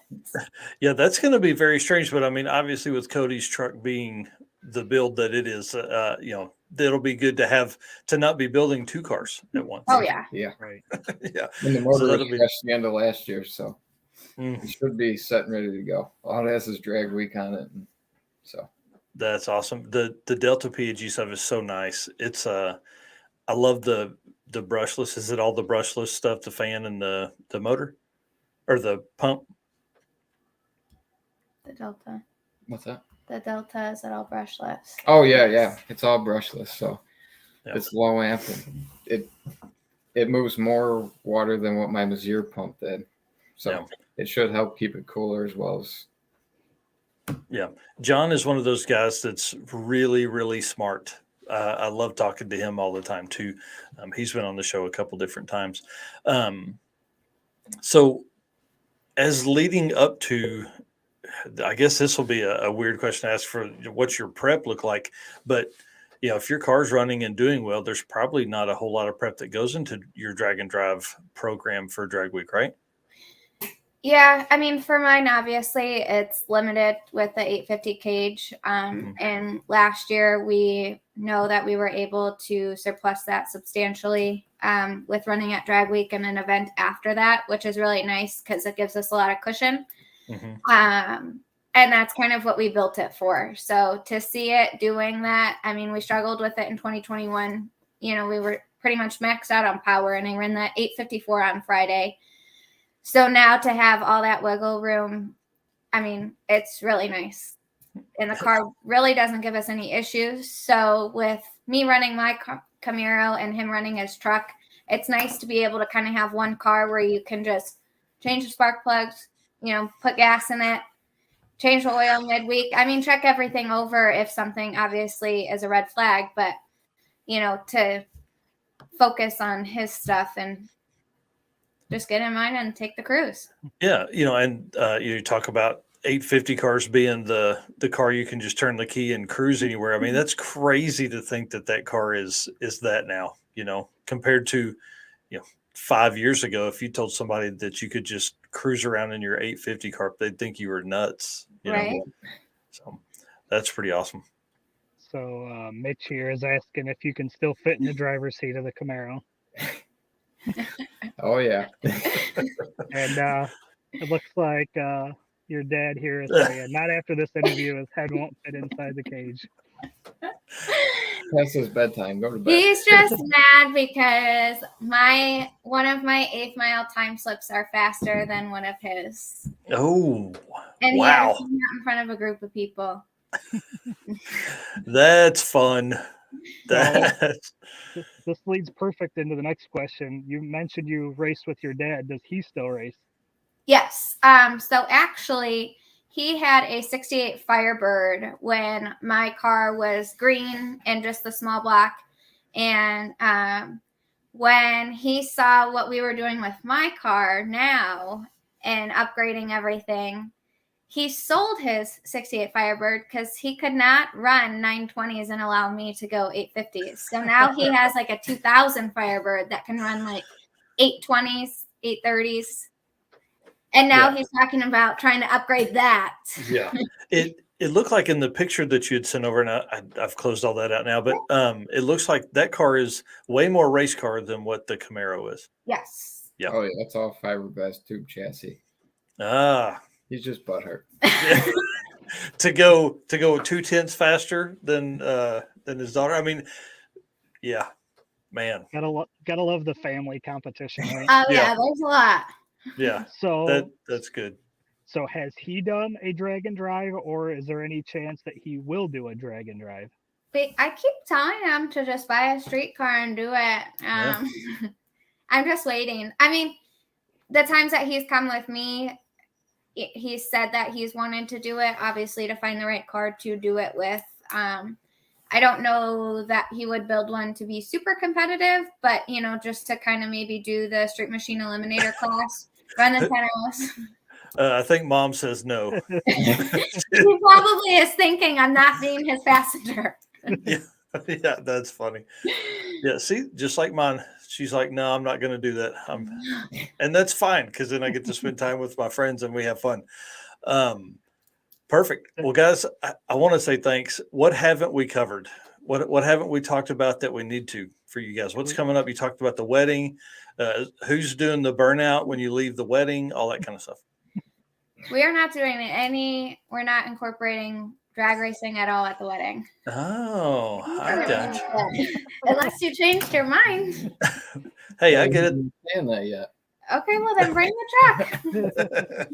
Yeah, that's going to be very strange. But I mean, obviously with Cody's truck being the build that it is, it'll be good to not be building 2 cars at once. Oh yeah. Yeah. Right. Yeah. And the motor was crashed the end of last year, so it should be set and ready to go. All it has is Drag Week on it. So that's awesome. The Delta PAG stuff is so nice. It's I love the brushless. Is it all the brushless stuff, the fan and the motor or the pump? The Delta. What's that? The Delta, is it all brushless? Oh yeah. It's all brushless, so Yeah. it's low amp and it moves more water than what my Messier pump did. So it should help keep it cooler as well as. Yeah. John is one of those guys that's really, really smart. I love talking to him all the time too. He's been on the show a couple different times. So as leading up to, I guess this will be a weird question to ask for what's your prep look like, but if your car's running and doing well, there's probably not a whole lot of prep that goes into your drag and drive program for Drag Week, right? Yeah, I mean, for mine, obviously, it's limited with the 850 cage. And last year, we know that we were able to surplus that substantially with running at Drag Week and an event after that, which is really nice because it gives us a lot of cushion. And that's kind of what we built it for. So to see it doing that, I mean, we struggled with it in 2021. We were pretty much maxed out on power, and I ran that 854 on Friday. So now to have all that wiggle room, I mean, it's really nice. And the car really doesn't give us any issues. So with me running my Camaro and him running his truck, it's nice to be able to kind of have one car where you can just change the spark plugs, put gas in it, change the oil midweek. I mean, check everything over if something obviously is a red flag, but, to focus on his stuff and just get in mine and take the cruise. Yeah. And you talk about 850 cars being the car you can just turn the key and cruise anywhere. I mean, that's crazy to think that car is that now, compared to, 5 years ago. If you told somebody that you could just cruise around in your 850 car, they'd think you were nuts. Right. So, That's pretty awesome. So Mitch here is asking if you can still fit in the driver's seat of the Camaro. Oh yeah. And it looks like your dad here is saying, not after this interview, his head won't fit inside the cage. That's his bedtime. Go to bed. He's just mad because one of my 8th mile time slips are faster than one of his. Oh, And wow. he has to in front of a group of people. That's fun. That's, This leads perfect into the next question. You mentioned you raced with your dad. Does he still race? Yes. So actually, he had a 68 Firebird when my car was green and just the small block. And when he saw what we were doing with my car now and upgrading everything, he sold his 68 Firebird because he could not run 920s and allow me to go 850s. So now he has like a 2000 Firebird that can run like 820s, 830s. And now he's talking about trying to upgrade that. yeah. It looked like in the picture that you had sent over, and I've closed all that out now, but it looks like that car is way more race car than what the Camaro is. Yes. Yeah. Oh yeah, that's all fiberglass tube chassis. Ah. He's just butthurt. to go 2/10 faster than his daughter. I mean, yeah, man. Gotta love the family competition, right? Oh yeah, there's a lot. Yeah. So that's good. So has he done a drag and drive, or is there any chance that he will do a drag and drive? I keep telling him to just buy a street car and do it. I'm just waiting. I mean, the times that he's come with me, he said that he's wanted to do it, obviously to find the right car to do it with. I don't know that he would build one to be super competitive, but, just to kind of maybe do the Street Machine Eliminator class, run the 10 hours. I think Mom says no. He probably is thinking I'm not being his passenger. Yeah, that's funny. Yeah, see, just like mine, she's like, no, I'm not going to do that. And that's fine because then I get to spend time with my friends and we have fun. Perfect. Well, guys, I want to say thanks. What haven't we covered? What haven't we talked about that we need to for you guys? What's coming up? You talked about the wedding. Who's doing the burnout when you leave the wedding? All that kind of stuff. We are not doing we're not incorporating drag racing at all at the wedding. Oh, I got you. Unless you changed your mind. Hey, I get it. Saying that yet. Okay, well then bring the truck.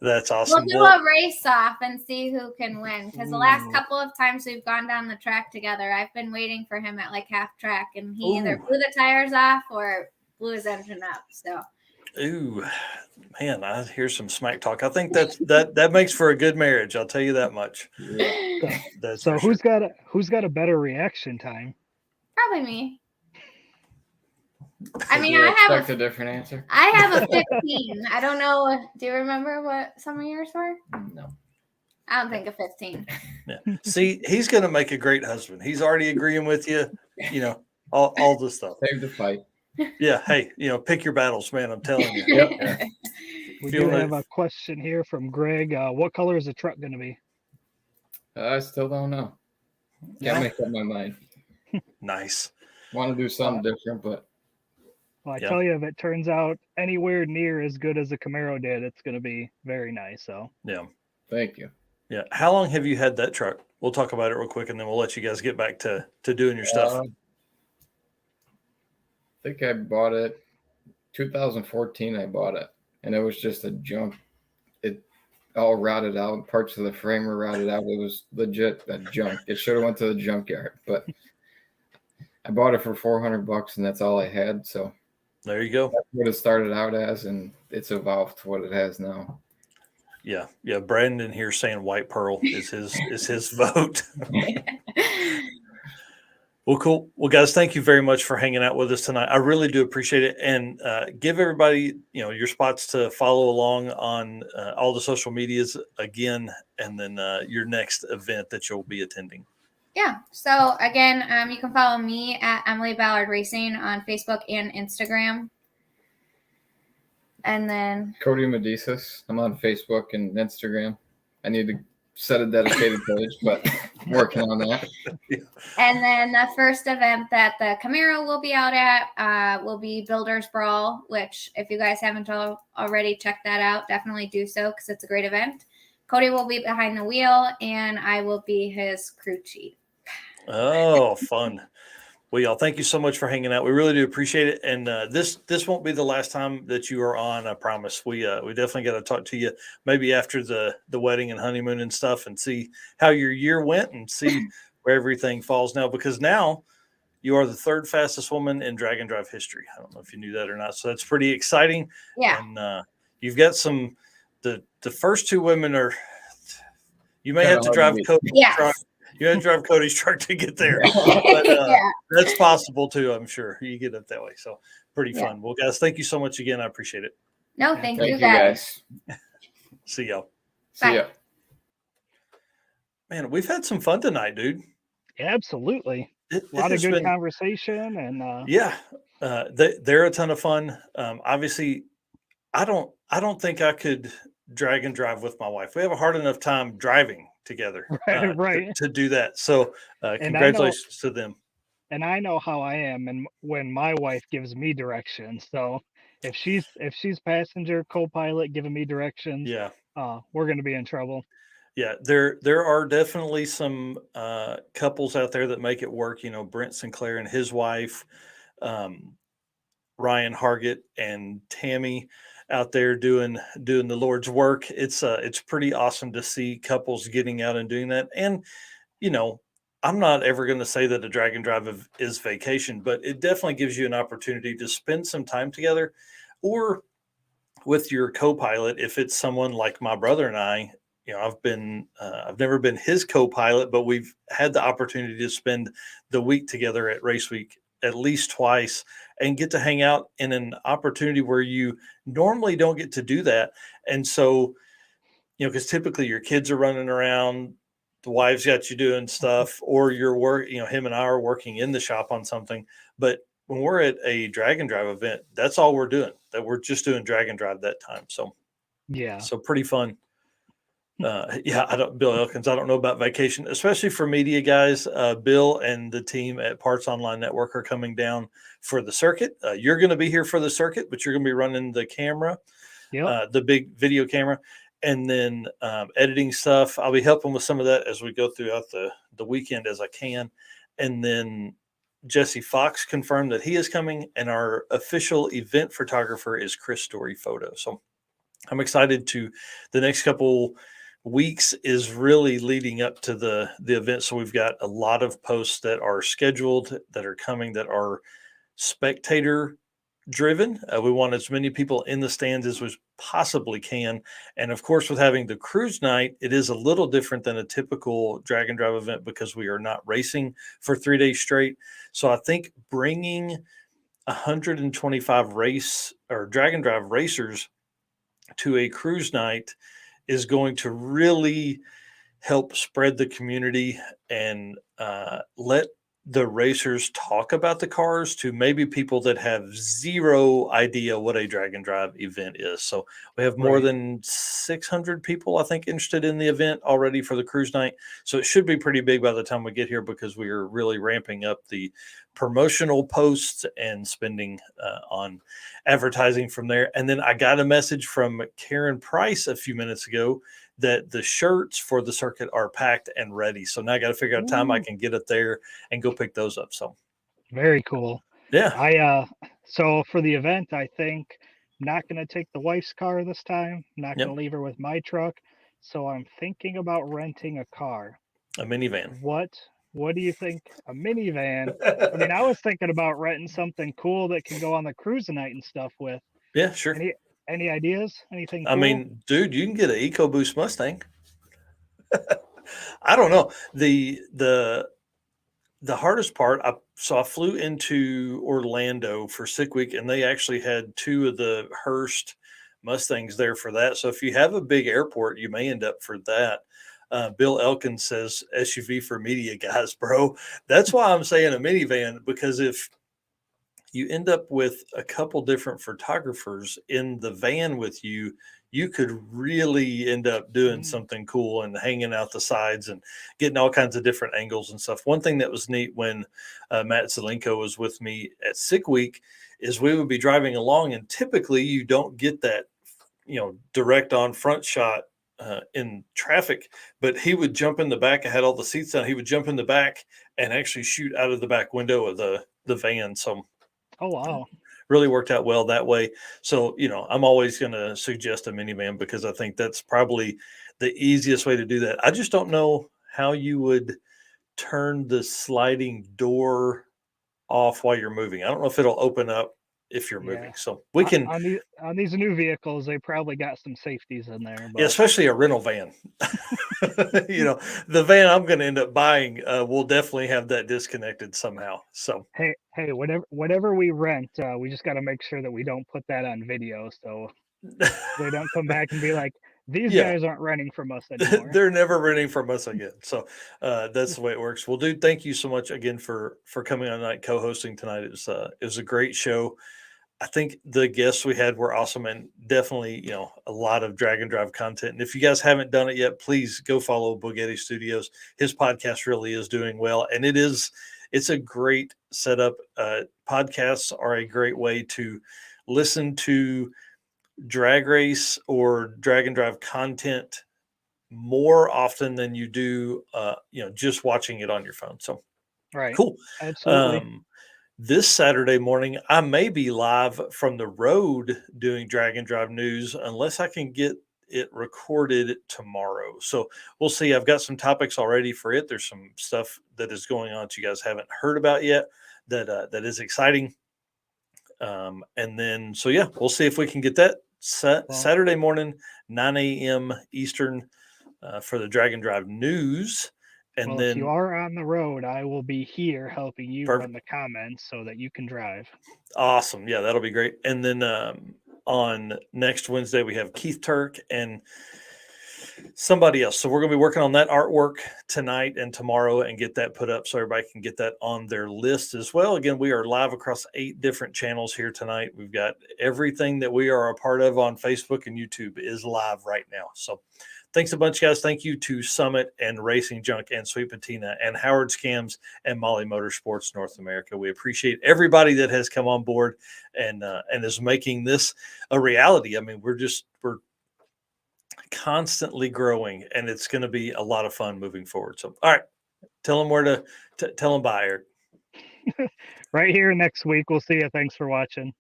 That's awesome. We'll do a race off and see who can win. Because the last couple of times we've gone down the track together, I've been waiting for him at like half track, and he either blew the tires off or blew his engine up. So. Ooh, man, I hear some smack talk. I think that makes for a good marriage. I'll tell you that much. Yeah. That's so who's got a better reaction time? Probably me. I mean, I have expect a different answer. I have a 15. I don't know. Do you remember what some of yours were? No. I don't think a 15. Yeah. See, he's going to make a great husband. He's already agreeing with you. All the stuff. Save the fight. Yeah. Hey, pick your battles, man. I'm telling you. Yep. Yeah. We do have a question here from Greg. What color is the truck going to be? I still don't know. Can't make up my mind. Nice. Want to do something different, but. Well, I tell you, if it turns out anywhere near as good as the Camaro did, it's going to be very nice. So. Yeah. Thank you. Yeah. How long have you had that truck? We'll talk about it real quick, and then we'll let you guys get back to doing your stuff. I think I bought it 2014. I bought it, and it was just a junk. It all rotted out. Parts of the frame were rotted out. It was legit a junk. It should have went to the junkyard, but I bought it for $400, and that's all I had. So there you go. That's what it started out as, and it's evolved to what it has now. Yeah. Yeah. Brandon here saying White Pearl is his vote. Well, cool. Well, guys, thank you very much for hanging out with us tonight. I really do appreciate it. And give everybody, your spots to follow along on all the social medias again, and then your next event that you'll be attending. Yeah. So again, you can follow me at Emily Ballard Racing on Facebook and Instagram. And then Cody Medicis. I'm on Facebook and Instagram. I need to set a dedicated page, but working on that. And then the first event that the Camaro will be out at will be Builders Brawl, which if you guys haven't already checked that out, definitely do so because it's a great event. Cody will be behind the wheel, and I will be his crew chief. Oh, fun. Well, y'all, thank you so much for hanging out. We really do appreciate it. And this won't be the last time that you are on, I promise. We definitely got to talk to you maybe after the wedding and honeymoon and stuff and see how your year went and see where everything falls now, because now you are the third fastest woman in drag and drive history. I don't know if you knew that or not. So that's pretty exciting. Yeah. And you've got the first two women you may Kinda have to hard drive to beat. Cody's Yes. truck. You had to drive Cody's truck to get there. But, Yeah. that's possible too, I'm sure. You get up that way. So pretty Yeah. fun. Well, guys, thank you so much again. I appreciate it. No, thank Thank you you guys. guys. See y'all. See ya. Man, we've had some fun tonight, dude. Absolutely. It A lot of has good been- conversation and Yeah, they're a ton of fun. Obviously, I don't think I could drag and drive with my wife. We have a hard enough time driving together Right. to do that. So I know- congratulations to them. and I know how I am and when my wife gives me directions. So if she's passenger co-pilot giving me directions, Yeah. we're going to be in trouble. Yeah, there are definitely some couples out there that make it work. You know, Brent Sinclair and his wife, Ryan Hargett and Tammy out there doing the Lord's work. It's pretty awesome to see couples getting out and doing that. And you know, I'm not ever going to say that a drag and drive is vacation, but it definitely gives you an opportunity to spend some time together, or with your co-pilot if it's someone like my brother and I. You know, I've never been his co-pilot, but we've had the opportunity to spend the week together at race week at least twice and get to hang out in an opportunity where you normally don't get to do that. And so, you know, because typically your kids are running around, the wives got you doing stuff, or him and I are working in the shop on something. But when we're at a drag and drive event, that's all we're doing, that we're just doing drag and drive that time. Yeah. So pretty fun. Bill Elkins, I don't know about vacation, especially for media guys. Bill and the team at Parts Online Network are coming down for the circuit. You're going to be here for the circuit, but you're going to be running the camera, the big video camera, and then editing stuff. I'll be helping with some of that as we go throughout the weekend as I can. And then Jesse Fox confirmed that he is coming, and our official event photographer is Chris Story Photo. So I'm excited to the next couple weeks is really leading up to the event. So we've got a lot of posts that are scheduled, that are coming, that are spectator driven. We want as many people in the stands as we possibly can. And of course, with having the cruise night, it is a little different than a typical drag and drive event because we are not racing for 3 days straight. So I think bringing 125 race or drag and drive racers to a cruise night is going to really help spread the community and let the racers talk about the cars to maybe people that have zero idea what a drag and drive event is. So we have more than 600 people, I think, interested in the event already for the cruise night. So it should be pretty big by the time we get here, because we are really ramping up the promotional posts and spending on advertising from there. And then I got a message from Karen Price a few minutes ago that the shirts for the circuit are packed and ready. So now I got to figure out a time I can get up there and go pick those up. So very cool. Yeah. So for the event, I think I'm not going to take the wife's car this time. I'm not going to leave her with my truck. So I'm thinking about renting a car. A minivan. What do you think? A minivan? I mean, I was thinking about renting something cool that can go on the cruise night and stuff with. Yeah, sure. Any ideas? Anything cool? I mean, dude, you can get an EcoBoost Mustang. I don't know. The hardest part, I flew into Orlando for sick week, and they actually had 2 of the Hearst Mustangs there for that. So if you have a big airport, you may end up for that. Bill Elkins says SUV for media guys, bro. That's why I'm saying a minivan, because if you end up with a couple different photographers in the van with you, you could really end up doing something cool and hanging out the sides and getting all kinds of different angles and stuff. One thing that was neat when Matt Zelenko was with me at Sick Week is we would be driving along, and typically you don't get that, direct on front shot in traffic, but he would jump in the back. I had all the seats down. He would jump in the back and actually shoot out of the back window of the van. So, oh wow, really worked out well that way. So, I'm always going to suggest a minivan because I think that's probably the easiest way to do that. I just don't know how you would turn the sliding door off while you're moving. I don't know if it'll open up if you're moving. So we can on these new vehicles, they probably got some safeties in there, but... yeah, especially a rental van. The van I'm going to end up buying will definitely have that disconnected somehow. So hey, whatever we rent, we just got to make sure that we don't put that on video, so they don't come back and be like, these guys aren't renting from us anymore. They're never renting from us again. So that's the way it works. Well, dude, thank you so much again for coming on tonight, co-hosting tonight. It was a great show. I think the guests we had were awesome, and definitely, a lot of drag and drive content. And if you guys haven't done it yet, please go follow Bogetti Studios. His podcast really is doing well, and it's a great setup. Podcasts are a great way to listen to drag race or drag and drive content more often than you do, just watching it on your phone. So, right. Cool. Absolutely. This Saturday morning, I may be live from the road doing drag and drive news unless I can get it recorded tomorrow. So we'll see. I've got some topics already for it. There's some stuff that is going on that you guys haven't heard about yet that is exciting. And then, we'll see if we can get that Saturday morning, 9 a.m. Eastern for the drag and drive news. And then, if you are on the road, I will be here helping you Perfect. run the comments so that you can drive. Awesome. Yeah, that'll be great. And then on next Wednesday, we have Keith Turk and somebody else. So we're going to be working on that artwork tonight and tomorrow and get that put up so everybody can get that on their list as well. Again, we are live across 8 different channels here tonight. We've got everything that we are a part of on Facebook and YouTube is live right now. So thanks a bunch, guys. Thank you to Summit and Racing Junk and Sweet Patina and Howard Scams and Molly Motorsports North America. We appreciate everybody that has come on board and is making this a reality. I mean, we're constantly growing, and it's going to be a lot of fun moving forward. So, all right, tell them where to tell them bye, Eric. Right here next week. We'll see you. Thanks for watching.